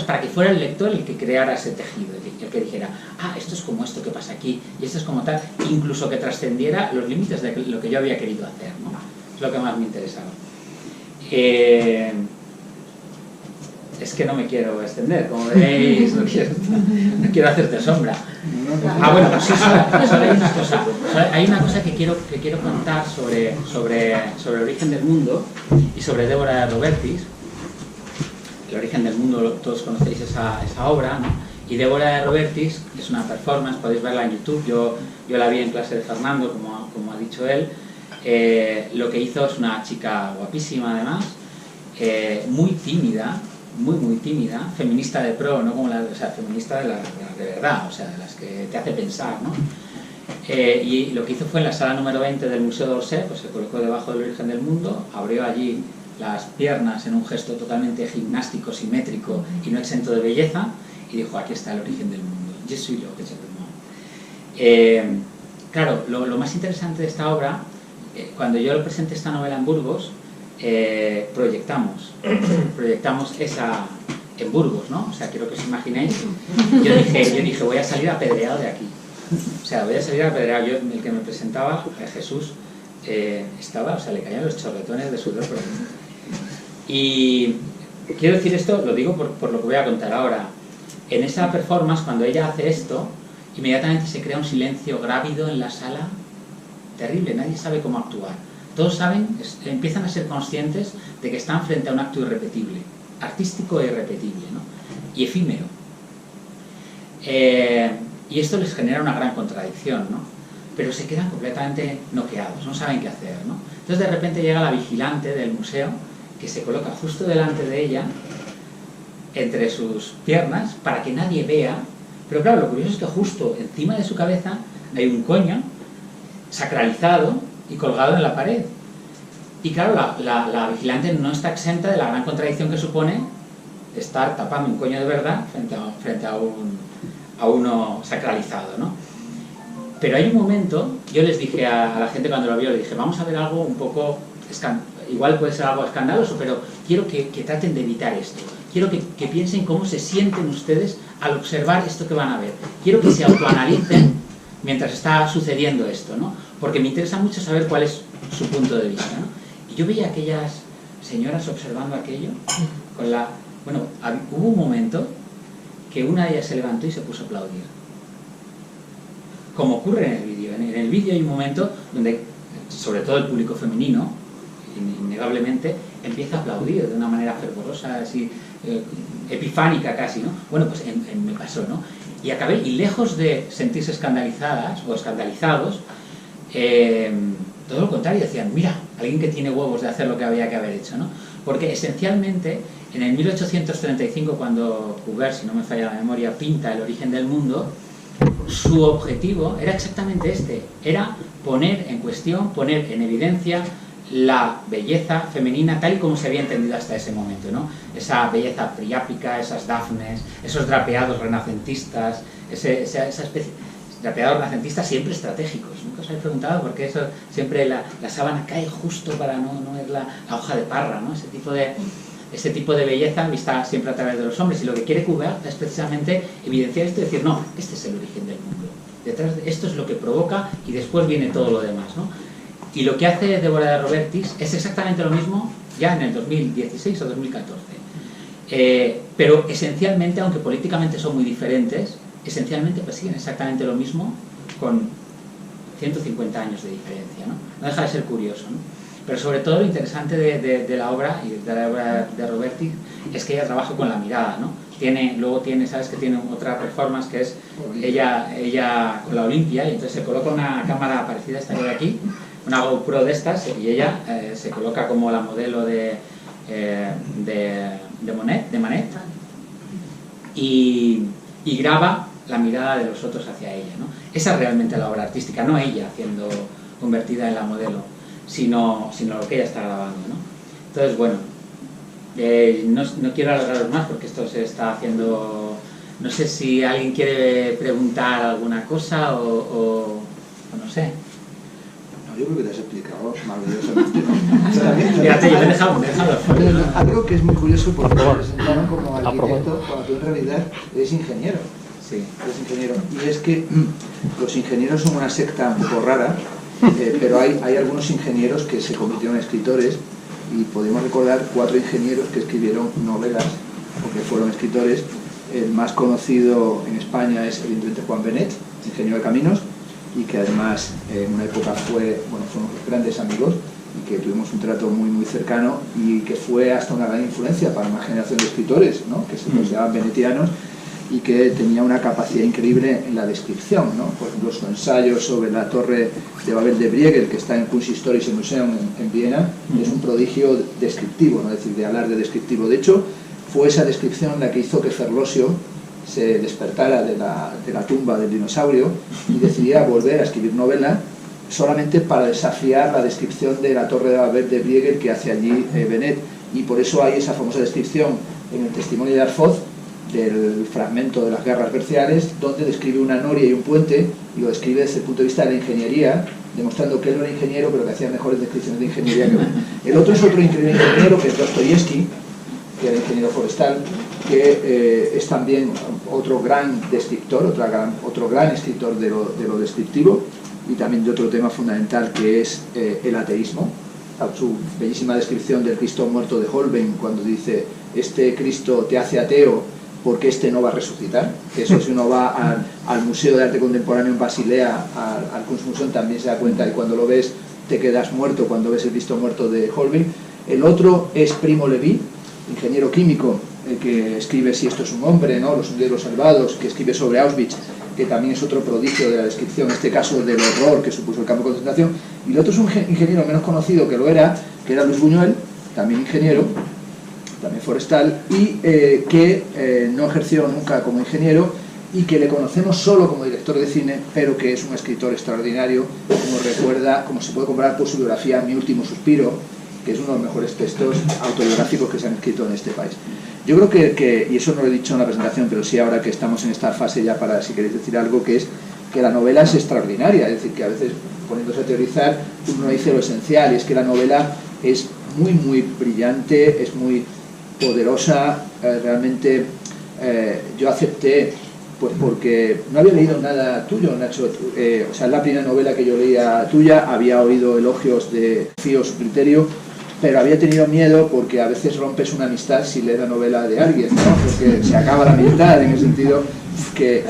para que fuera el lector el que creara ese tejido, el que dijera, ah, esto es como esto que pasa aquí, y esto es como tal, incluso que trascendiera los límites de lo que yo había querido hacer, ¿no? Es lo que más me interesaba. Es que no me quiero extender, como veis, no quiero hacerte sombra. Ah, bueno, pues sí, solo hay una cosa que quiero contar sobre el origen del mundo y sobre Débora de Robertis. El origen del mundo, todos conocéis esa obra, ¿no? Y Débora de Robertis es una performance, podéis verla en YouTube, yo la vi en clase de Fernando, como ha dicho él. Lo que hizo es una chica guapísima además, muy tímida, muy tímida, feminista de pro, no como feminista de verdad, o sea, de las que te hace pensar, ¿no? Y lo que hizo fue en la sala número 20 del Museo d'Orsay, pues se colocó debajo del origen del mundo, abrió allí las piernas en un gesto totalmente gimnástico, simétrico y no exento de belleza, y dijo, aquí está el origen del mundo, je suis le origen del mundo. Claro, lo más interesante de esta obra, cuando yo presenté esta novela en Burgos, proyectamos esa en Burgos, ¿no? O sea, quiero que os imaginéis. Yo dije, voy a salir apedreado de aquí. O sea, voy a salir apedreado. Yo, el que me presentaba, Jesús, estaba, o sea, le caían los chorretones de sudor por mí. Y quiero decir esto, lo digo por lo que voy a contar ahora. En esa performance, cuando ella hace esto, inmediatamente se crea un silencio grávido en la sala, terrible, nadie sabe cómo actuar. Todos saben, empiezan a ser conscientes de que están frente a un acto irrepetible, artístico e irrepetible, ¿no? Y efímero. Y esto les genera una gran contradicción, ¿no? Pero se quedan completamente noqueados, no saben qué hacer, ¿no? Entonces de repente llega la vigilante del museo, que se coloca justo delante de ella, entre sus piernas, para que nadie vea. Pero claro, lo curioso es que justo encima de su cabeza hay un coño sacralizado y colgado en la pared. Y claro, la vigilante no está exenta de la gran contradicción que supone estar tapando un coño de verdad frente a uno sacralizado, ¿no? Pero hay un momento, yo les dije a la gente cuando lo vio, le dije, vamos a ver algo un poco, igual puede ser algo escandaloso, pero quiero que traten de evitar esto. Quiero que piensen cómo se sienten ustedes al observar esto que van a ver. Quiero que se autoanalicen mientras está sucediendo esto, ¿no? Porque me interesa mucho saber cuál es su punto de vista, ¿no? Y yo veía a aquellas señoras observando aquello con la... Bueno, hubo un momento que una de ellas se levantó y se puso a aplaudir. Como ocurre en el vídeo. En el vídeo hay un momento donde, sobre todo el público femenino, innegablemente, empieza a aplaudir de una manera fervorosa, así, epifánica casi, ¿no? Bueno, pues me pasó, ¿no? Y acabé, y lejos de sentirse escandalizadas o escandalizados, todo lo contrario, decían, mira, alguien que tiene huevos de hacer lo que había que haber hecho, ¿no? Porque esencialmente, en el 1835, cuando Cuvier, si no me falla la memoria, pinta El origen del mundo, su objetivo era exactamente este, era poner en cuestión, poner en evidencia la belleza femenina tal y como se había entendido hasta ese momento, ¿no? Esa belleza priápica, esas dafnes, esos drapeados renacentistas, esa especie... Drapeados renacentistas siempre estratégicos. Nunca os habéis preguntado por qué eso, siempre la sábana cae justo para no ver la hoja de parra, ¿no? Ese tipo de belleza vista siempre a través de los hombres. Y lo que quiere Cuvier es precisamente evidenciar esto y decir, no, este es el origen del mundo. Detrás de esto es lo que provoca y después viene todo lo demás, ¿no? Y lo que hace Deborah de Robertis es exactamente lo mismo ya en el 2016 o 2014. Pero esencialmente, aunque políticamente son muy diferentes, esencialmente persiguen exactamente lo mismo con 150 años de diferencia, ¿no? No deja de ser curioso, ¿no? Pero sobre todo lo interesante de la obra y de la obra de Robertis es que ella trabaja con la mirada, ¿no? Luego tiene, sabes que tiene otra performance que es ella con la Olimpia, y entonces se coloca una cámara parecida a esta que hay aquí, una GoPro de estas, y ella se coloca como la modelo de Manet y graba la mirada de los otros hacia ella, ¿no? Esa es realmente la obra artística, no ella convertida en la modelo, sino lo que ella está grabando, ¿no? Entonces, bueno, no quiero alargaros más porque esto se está haciendo... No sé si alguien quiere preguntar alguna cosa o no sé. Yo creo que te has explicado maravillosamente. Fíjate, yo me he dejado algo que es muy curioso porque te presentaron como arquitecto cuando tú en realidad eres ingeniero. Sí. Eres ingeniero. Y es que los ingenieros son una secta un poco rara, pero hay algunos ingenieros que se convirtieron en escritores, y podemos recordar 4 ingenieros que escribieron novelas o que fueron escritores. El más conocido en España es evidentemente Juan Benet, ingeniero de caminos, y que además en una época fuimos grandes amigos y que tuvimos un trato muy muy cercano, y que fue hasta una gran influencia para una generación de escritores, ¿no? Que se consideraban venetianos, y que tenía una capacidad increíble en la descripción, ¿no? Por ejemplo, su ensayo sobre la torre de Babel de Bruegel, que está en Kunsthistorisches Museum en Viena, es un prodigio descriptivo, ¿no? Es decir, de hablar de descriptivo. De hecho, fue esa descripción la que hizo que Ferlosio se despertara de la tumba del dinosaurio y decidiera volver a escribir novela solamente para desafiar la descripción de la torre de Babel de Bruegel que hace allí Benet. Y por eso hay esa famosa descripción en el testimonio de Arfoz del fragmento de las guerras berciales, donde describe una noria y un puente, y lo describe desde el punto de vista de la ingeniería, demostrando que él no era ingeniero, pero que hacía mejores descripciones de ingeniería que él. El otro es otro increíble ingeniero, que es Dostoyevsky, que era ingeniero forestal, que es también otro gran descriptor, otro gran escritor de lo descriptivo, y también de otro tema fundamental, que es el ateísmo. Su bellísima descripción del Cristo muerto de Holbein, cuando dice: este Cristo te hace ateo porque este no va a resucitar. Eso, si uno va al Museo de Arte Contemporáneo en Basilea, al Kunstmuseum, también se da cuenta, y cuando lo ves te quedas muerto cuando ves el Cristo muerto de Holbein. El otro es Primo Levi, ingeniero químico, que escribe Si esto es un hombre, ¿no? Los senderos salvados, que escribe sobre Auschwitz, que también es otro prodigio de la descripción, en este caso del horror que supuso el campo de concentración. Y el otro es un ingeniero menos conocido que era Luis Buñuel, también ingeniero, también forestal, y que no ejerció nunca como ingeniero, y que le conocemos solo como director de cine, pero que es un escritor extraordinario, como se puede comparar por su biografía Mi último suspiro, que es uno de los mejores textos autobiográficos que se han escrito en este país. Yo creo que, y eso no lo he dicho en la presentación, pero sí ahora que estamos en esta fase ya para, si queréis decir algo, que es que la novela es extraordinaria, es decir, que a veces poniéndose a teorizar uno dice lo esencial, y es que la novela es muy muy brillante, es muy poderosa, realmente yo acepté, pues porque no había leído nada tuyo, Nacho, o sea, la primera novela que yo leía tuya, había oído elogios de Fío, su criterio, pero había tenido miedo porque a veces rompes una amistad si lees la novela de alguien, ¿no? Porque se acaba la amistad, en el sentido que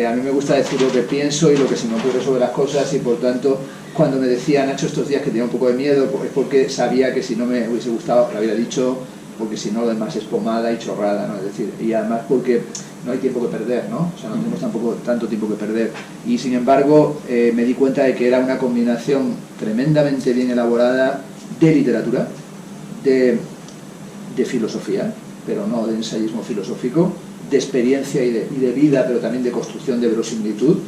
a mí me gusta decir lo que pienso y lo que se me ocurre sobre las cosas, y por tanto, cuando me decía Nacho estos días que tenía un poco de miedo, es porque sabía que si no me hubiese gustado, lo hubiera dicho, porque si no lo demás es pomada y chorrada, ¿no? Es decir, y además porque no hay tiempo que perder, ¿no? O sea, no tenemos tampoco tanto tiempo que perder. Y sin embargo, me di cuenta de que era una combinación tremendamente bien elaborada de literatura, de filosofía, pero no de ensayismo filosófico, de experiencia y de vida, pero también de construcción de verosimilitud,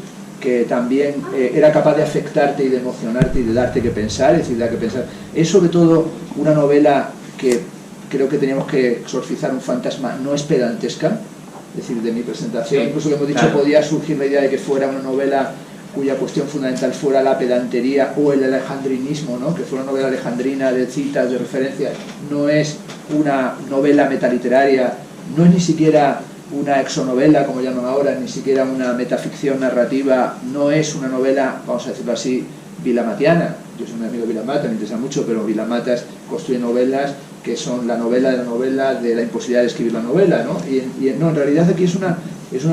que también era capaz de afectarte y de emocionarte y de darte que pensar, es decir, dar que pensar. Es sobre todo una novela que creo que teníamos que exorcizar un fantasma, no es pedantesca, es decir, de mi presentación, sí, incluso que hemos dicho, claro, podía surgir la idea de que fuera una novela cuya cuestión fundamental fuera la pedantería o el alejandrinismo, ¿no? Que fuera una novela alejandrina de citas, de referencias. No es una novela metaliteraria, no es ni siquiera una exonovela, como llaman ahora, ni siquiera una metaficción narrativa, no es una novela, vamos a decirlo así, vilamatiana, yo soy un amigo de Vilamata, me interesa mucho, pero Vilamata construye novelas que son la novela de la novela de la imposibilidad de escribir la novela, ¿no? No, en realidad aquí es una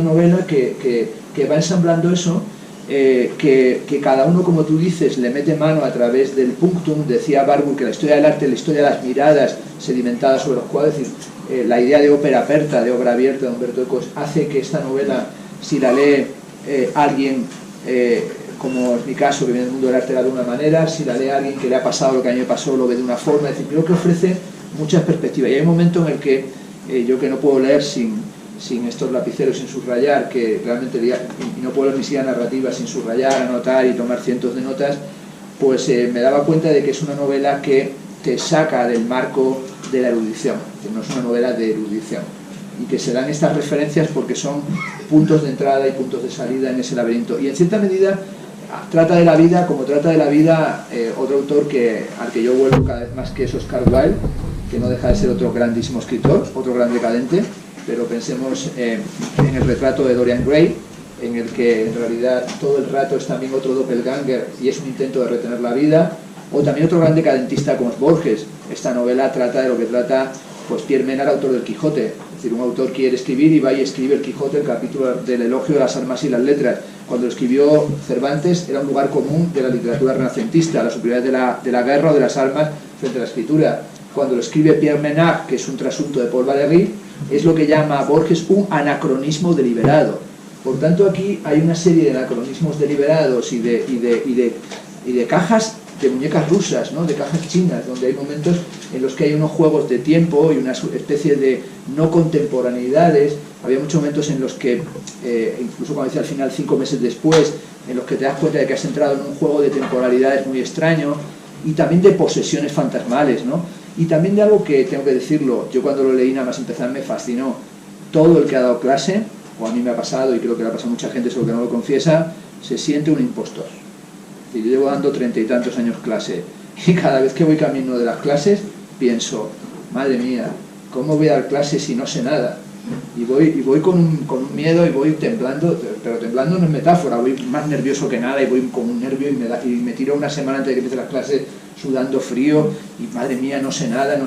novela que va ensamblando eso, que cada uno, como tú dices, le mete mano a través del punctum. Decía Barbour que la historia del arte, la historia de las miradas sedimentadas sobre los cuadros, es decir, la idea de ópera aperta, de obra abierta de Umberto Eco, hace que esta novela, si la lee alguien, como es mi caso, que viene del mundo del arte, la ve de una manera, si la lee alguien que le ha pasado lo que a mí me pasó, lo ve de una forma. Es decir, creo que ofrece muchas perspectivas, y hay un momento en el que yo, que no puedo leer sin estos lapiceros, sin subrayar, que realmente y no puedo leer ni siquiera narrativa sin subrayar, anotar y tomar cientos de notas, pues me daba cuenta de que es una novela que te saca del marco de la erudición, que no es una novela de erudición, y que se dan estas referencias porque son puntos de entrada y puntos de salida en ese laberinto, y en cierta medida trata de la vida como trata de la vida otro autor al que yo vuelvo cada vez más, que es Oscar Wilde, que no deja de ser otro grandísimo escritor, otro gran decadente. Pero pensemos en el retrato de Dorian Gray, en el que en realidad todo el rato es también otro doppelganger y es un intento de retener la vida, o también otro gran decadentista como es Borges. Esta novela trata de lo que trata pues Pierre Menard, autor del Quijote. Es decir, un autor quiere escribir y va y escribe el Quijote, el capítulo del elogio de las armas y las letras. Cuando lo escribió Cervantes era un lugar común de la literatura renacentista, la superioridad de la guerra o de las armas frente a la escritura. Cuando lo escribe Pierre Menard, que es un trasunto de Paul Valéry, es lo que llama a Borges un anacronismo deliberado. Por tanto, aquí hay una serie de anacronismos deliberados y de cajas de muñecas rusas, ¿no? De cajas chinas, donde hay momentos en los que hay unos juegos de tiempo y una especie de no contemporaneidades. Había muchos momentos en los que, incluso cuando dice al final 5 meses después, en los que te das cuenta de que has entrado en un juego de temporalidades muy extraño, y también de posesiones fantasmales, ¿no? Y también de algo que tengo que decirlo, yo cuando lo leí nada más empezar me fascinó. Todo el que ha dado clase, o a mí me ha pasado y creo que le ha pasado a mucha gente, solo que no lo confiesa, se siente un impostor. Yo llevo dando 30 y tantos años clase, y cada vez que voy camino de las clases pienso, madre mía, ¿cómo voy a dar clase si no sé nada? Y voy con un miedo y voy temblando, pero temblando no es metáfora, voy más nervioso que nada y voy con un nervio y me tiro una semana antes de que empiece las clases sudando frío y madre mía, no sé nada,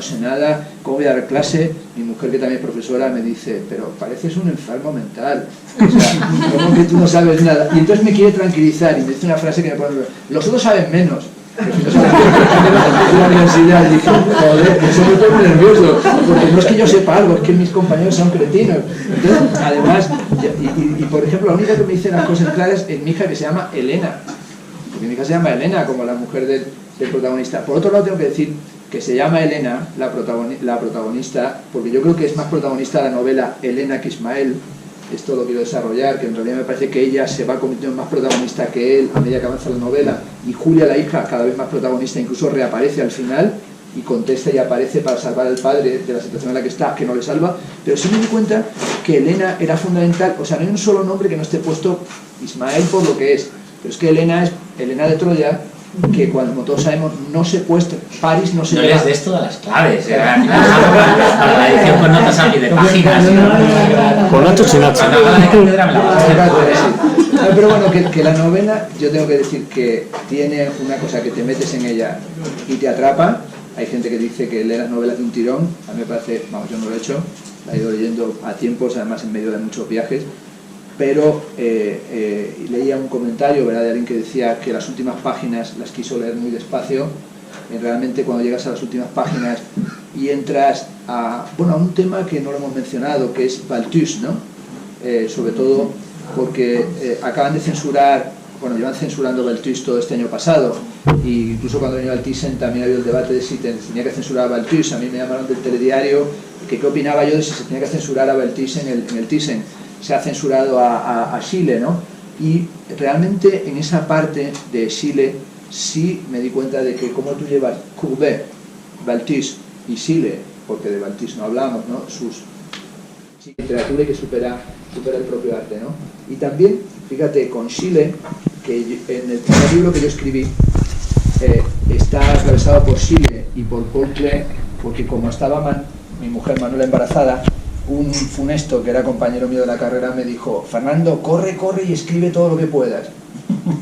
¿cómo voy a dar clase? Mi mujer, que también es profesora, me dice, pero pareces un enfermo mental, o sea, ¿cómo que tú no sabes nada? Y entonces me quiere tranquilizar y me dice una frase que me pone, los otros saben menos. En la universidad dije, joder, eso me pone muy nervioso, porque no es que yo sepa algo, es que mis compañeros son cretinos. Entonces, además, y por ejemplo, la única que me dice las cosas claras es mi hija, que se llama Elena, porque mi hija se llama Elena, como la mujer del protagonista. Por otro lado, tengo que decir que se llama Elena, la protagonista, porque yo creo que es más protagonista la novela Elena que Ismael. Esto lo quiero desarrollar, que en realidad me parece que ella se va convirtiendo en más protagonista que él a medida que avanza la novela, y Julia, la hija, cada vez más protagonista, incluso reaparece al final y contesta y aparece para salvar al padre de la situación en la que está, que no le salva. Pero sí me di cuenta que Elena era fundamental. O sea, no hay un solo nombre que no esté puesto Ismael por lo que es, pero es que Elena es Elena de Troya, que como todos sabemos no se puesta, París no se no lleva. les des todas las claves, para la edición con notas a pie de páginas. Con Nacho Chinacho. Pero bueno, que la novela, yo tengo que decir que tiene una cosa, que te metes en ella y te atrapa. Hay gente que dice que lee las novelas de un tirón, a mí me parece, vamos, yo no lo he hecho, la he ido leyendo a tiempos, además en medio de muchos viajes. Pero leía un comentario, ¿verdad?, de alguien que decía que las últimas páginas las quiso leer muy despacio. Realmente cuando llegas a las últimas páginas y entras a un tema que no lo hemos mencionado, que es Balthus, ¿no? Sobre todo porque acaban de censurar, llevan censurando Balthus todo este año pasado, y incluso cuando venía al Thyssen también había el debate de si tenía que censurar a Balthus. A mí me llamaron del telediario que qué opinaba yo de si se tenía que censurar a Balthus en el Thyssen. Se ha censurado a Schiele, ¿no? Y realmente en esa parte de Schiele sí me di cuenta de que como tú llevas Courbet, Balthus y Schiele, porque de Balthus no hablamos, ¿no?, sus literatura y que supera el propio arte, ¿no? Y también, fíjate, con Schiele, que en el primer libro que yo escribí está atravesado por Schiele y por Paul Klee, porque como estaba mi mujer Manuela embarazada, un funesto que era compañero mío de la carrera me dijo, Fernando, corre y escribe todo lo que puedas.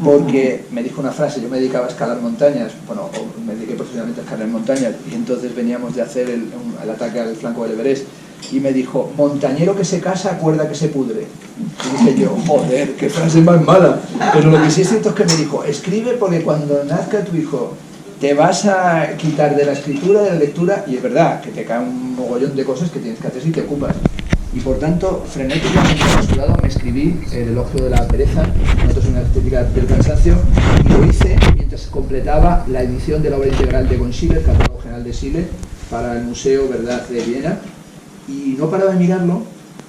porque me dijo una frase, yo me dedicaba a escalar montañas, bueno, me dediqué profesionalmente a escalar montañas, y entonces veníamos de hacer el ataque al flanco del Everest, y me dijo, montañero que se casa, cuerda que se pudre. Y dije yo, joder, qué frase más mala. Pero lo que sí es cierto es que me dijo, escribe porque cuando nazca tu hijo te vas a quitar de la escritura, de la lectura, y es verdad que te cae un mogollón de cosas que tienes que hacer si te ocupas. Y por tanto, frenéticamente apresurado, me escribí el elogio de la pereza, nosotros una estética del cansancio, y lo hice mientras completaba la edición de la obra integral de von Schiller, el catálogo general de Schiller, para el Museo Verdad de Viena, y no paraba de mirarlo,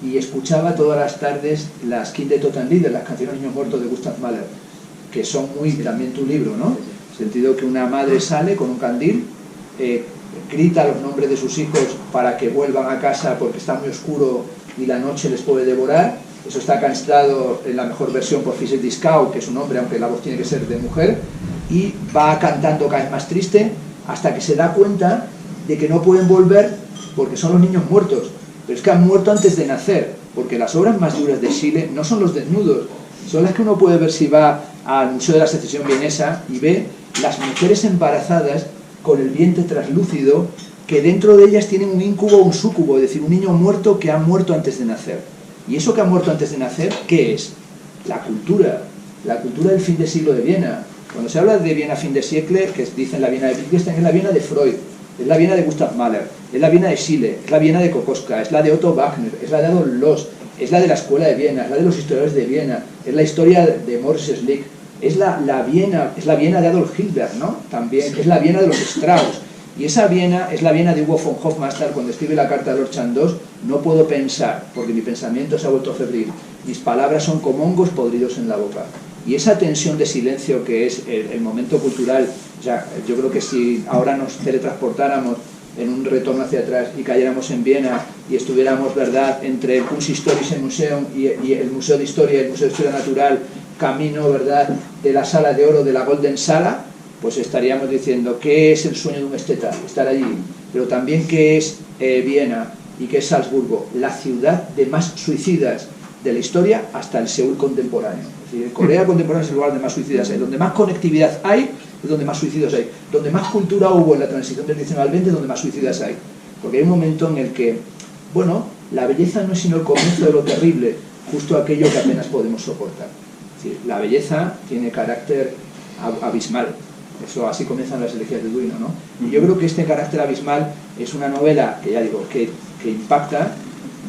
y escuchaba todas las tardes las Kind der Toten Lieder, las canciones Niños Muertos de Gustav Mahler, que son muy también tu libro, ¿no? En el sentido que una madre sale con un candil, grita los nombres de sus hijos para que vuelvan a casa porque está muy oscuro y la noche les puede devorar. Eso está cantado en la mejor versión por Fischer Dieskau, que es un hombre, aunque la voz tiene que ser de mujer, y va cantando cada vez más triste hasta que se da cuenta de que no pueden volver porque son los niños muertos, pero es que han muerto antes de nacer, porque las obras más duras de Schiller no son los desnudos, son las que uno puede ver si va al Museo de la Secesión vienesa y ve las mujeres embarazadas con el vientre traslúcido, que dentro de ellas tienen un íncubo o un súcubo, es decir, un niño muerto que ha muerto antes de nacer. ¿Y eso que ha muerto antes de nacer, qué es? La cultura del fin de siglo de Viena. Cuando se habla de Viena fin de siècle, que dicen la Viena de Wittgenstein, es la Viena de Freud, es la Viena de Gustav Mahler, es la Viena de Schiller, es la Viena de Kokoschka, es la de Otto Wagner, es la de Adolf Loos, es la de la Escuela de Viena, es la de los historiadores de Viena, es la historia de Maurice Schlick, es la Viena de Adolf Hitler, ¿no? También es la Viena de los Strauss. Y esa Viena es la Viena de Hugo von Hofmannsthal. Cuando escribe la carta de Lord Chandos, no puedo pensar, porque mi pensamiento se ha vuelto febril. Mis palabras son como hongos podridos en la boca. Y esa tensión de silencio que es el momento cultural, o sea, yo creo que si ahora nos teletransportáramos en un retorno hacia atrás y cayéramos en Viena y estuviéramos, ¿verdad?, entre el Kunsthistorische Museum y el Museo de Historia y el Museo de Historia Natural, camino, ¿verdad?, de la Sala de Oro, de la Golden Sala, pues estaríamos diciendo qué es el sueño de un esteta, estar allí, pero también qué es Viena y qué es Salzburgo, la ciudad de más suicidas de la historia hasta el Seúl contemporáneo. Es decir, Corea contemporánea es el lugar donde más suicidas hay, donde más conectividad hay, es donde más suicidios hay, donde más cultura hubo en la transición del 19 al 20, es donde más suicidas hay, porque hay un momento en el que, bueno, la belleza no es sino el comienzo de lo terrible, justo aquello que apenas podemos soportar. Es decir, la belleza tiene carácter abismal. Eso, así comienzan las elegías de Duino, ¿no? Y yo creo que este carácter abismal es una novela que ya digo, que impacta.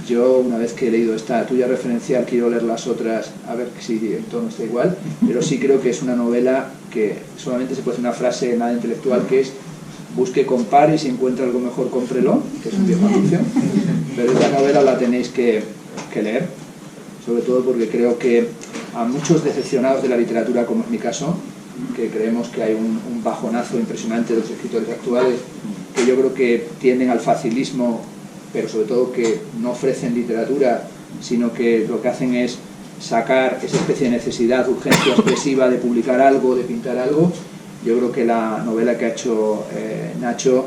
Yo, una vez que he leído esta tuya referencial, quiero leer las otras, a ver si el tono está igual, pero sí creo que es una novela que solamente se puede hacer una frase nada intelectual, que es: busque, compare y si encuentra algo mejor, cómprelo, que es un viejo anuncio. Pero esta novela la tenéis que leer, sobre todo porque creo que a muchos decepcionados de la literatura, como es mi caso, que creemos que hay un bajonazo impresionante de los escritores actuales, que yo creo que tienden al facilismo, pero sobre todo que no ofrecen literatura, sino que lo que hacen es sacar esa especie de necesidad, urgencia expresiva de publicar algo, de pintar algo. Yo creo que la novela que ha hecho Nacho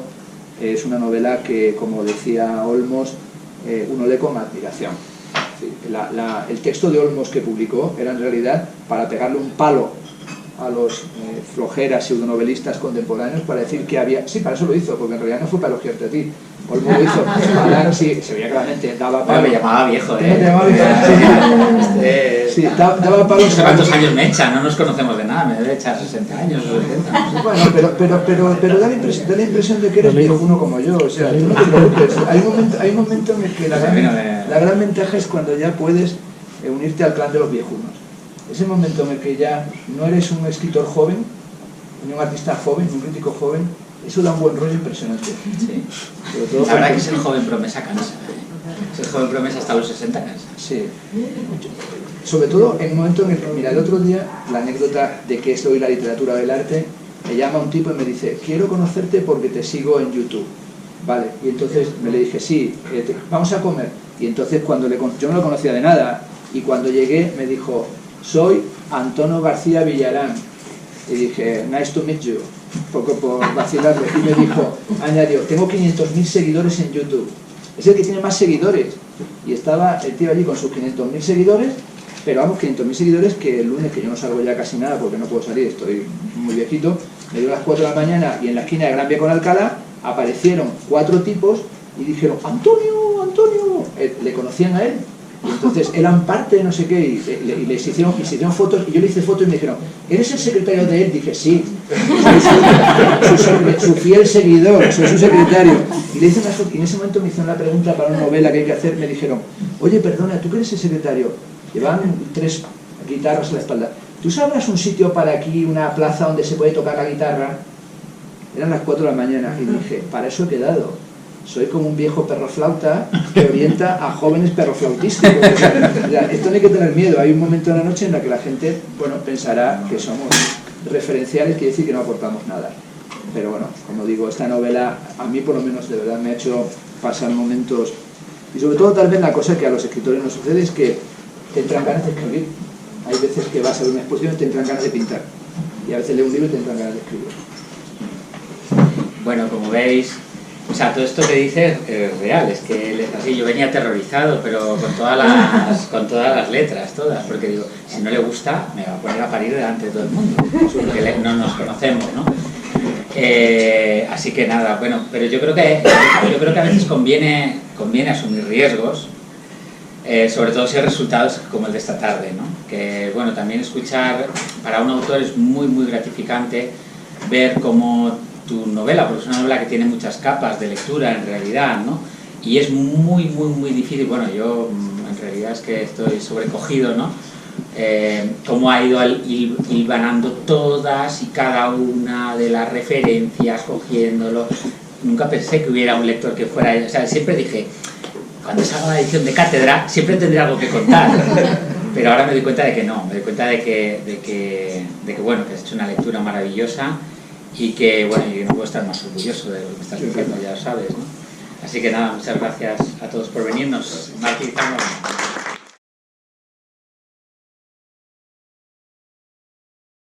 es una novela que, como decía Olmos, uno lee con admiración. Sí, el texto de Olmos que publicó era en realidad para pegarle un palo a los flojeras pseudonovelistas contemporáneos para decir que había... Sí, para eso lo hizo, porque en realidad no fue para elogiarte a ti. Olmo lo hizo para... Sí, se veía claramente, daba palo. Me llamaba viejo, ¿Te llamaba viejo? Sí, daba palo. No sé cuántos años me echa, no nos conocemos de nada, me debe echar 60 años o 70. Bueno, pero da la impresión de que eres viejuno como yo, o sea, tú no te preocupes. Hay un momento en el que la gran ventaja es cuando ya puedes unirte al clan de los viejunos. Ese momento en el que ya no eres un escritor joven, ni un artista joven, ni un crítico joven, eso da un buen rollo impresionante. Sí. La verdad que ser joven promesa cansa. Ser joven promesa hasta los 60 cansa. Sí. Sobre todo en un momento en el que, mira, el otro día, la anécdota de que es hoy la literatura o el arte, me llama un tipo y me dice: quiero conocerte porque te sigo en YouTube. Vale, y entonces me le dije: sí, vamos a comer. Y entonces yo no lo conocía de nada, y cuando llegué me dijo: soy Antonio García Villarán. Y dije: nice to meet you, un poco por vacilarle. Y me dijo, añadió: tengo 500.000 seguidores en YouTube. Es el que tiene más seguidores. Y estaba el tío allí con sus 500.000 seguidores pero vamos, 500.000 seguidores, que el lunes, que yo no salgo ya casi nada porque no puedo salir, estoy muy viejito, me dio las 4 de la mañana y en la esquina de Gran Vía con Alcalá aparecieron 4 tipos y dijeron, Antonio, Antonio, le conocían a él. Y entonces eran parte de no sé qué y les hicieron fotos y yo le hice fotos y me dijeron, ¿eres el secretario de él? Dije, sí, soy su fiel seguidor, soy su secretario. Y le hice una foto y en ese momento me hicieron la pregunta para una novela que hay que hacer, me dijeron, oye, perdona, ¿tú que eres el secretario? Llevan 3 guitarras a la espalda. ¿Tú sabrás un sitio para aquí, una plaza donde se puede tocar la guitarra? Eran las 4 de la mañana y dije, para eso he quedado. Soy como un viejo perroflauta que orienta a jóvenes perroflautísticos. O sea, esto no hay que tener miedo. Hay un momento de la noche en la que la gente, bueno, pensará que somos referenciales, quiere decir que no aportamos nada. Pero bueno, como digo, esta novela a mí por lo menos de verdad me ha hecho pasar momentos, y sobre todo tal vez la cosa que a los escritores nos sucede es que te entran ganas de escribir. Hay veces que vas a ver una exposición y te entran ganas de pintar, y a veces lees un libro y te entran ganas de escribir. Bueno, como veis, o sea, todo esto que dices es real, es que él es así. Yo venía aterrorizado, pero con todas las letras, todas, porque digo, si no le gusta, me va a poner a parir delante de todo el mundo, porque no nos conocemos, ¿no? Así que nada, bueno, pero yo creo que a veces conviene asumir riesgos, sobre todo si el resultado es como el de esta tarde, ¿no? Que, bueno, también escuchar, para un autor es muy, muy gratificante ver cómo tu novela, porque es una novela que tiene muchas capas de lectura en realidad, ¿no? Y es muy, muy, muy difícil, bueno, yo en realidad es que estoy sobrecogido, ¿no? Cómo ha ido hilvanando todas y cada una de las referencias, cogiéndolo. Nunca pensé que hubiera un lector que fuera, o sea, siempre dije, cuando salga la edición de Cátedra, siempre tendré algo que contar. Pero ahora me doy cuenta de que no, me doy cuenta de que bueno, que has hecho una lectura maravillosa. Y que, bueno, yo no puedo estar más orgulloso de lo que estás diciendo, ya lo sabes, ¿no? Así que nada, muchas gracias a todos por venirnos. Martí,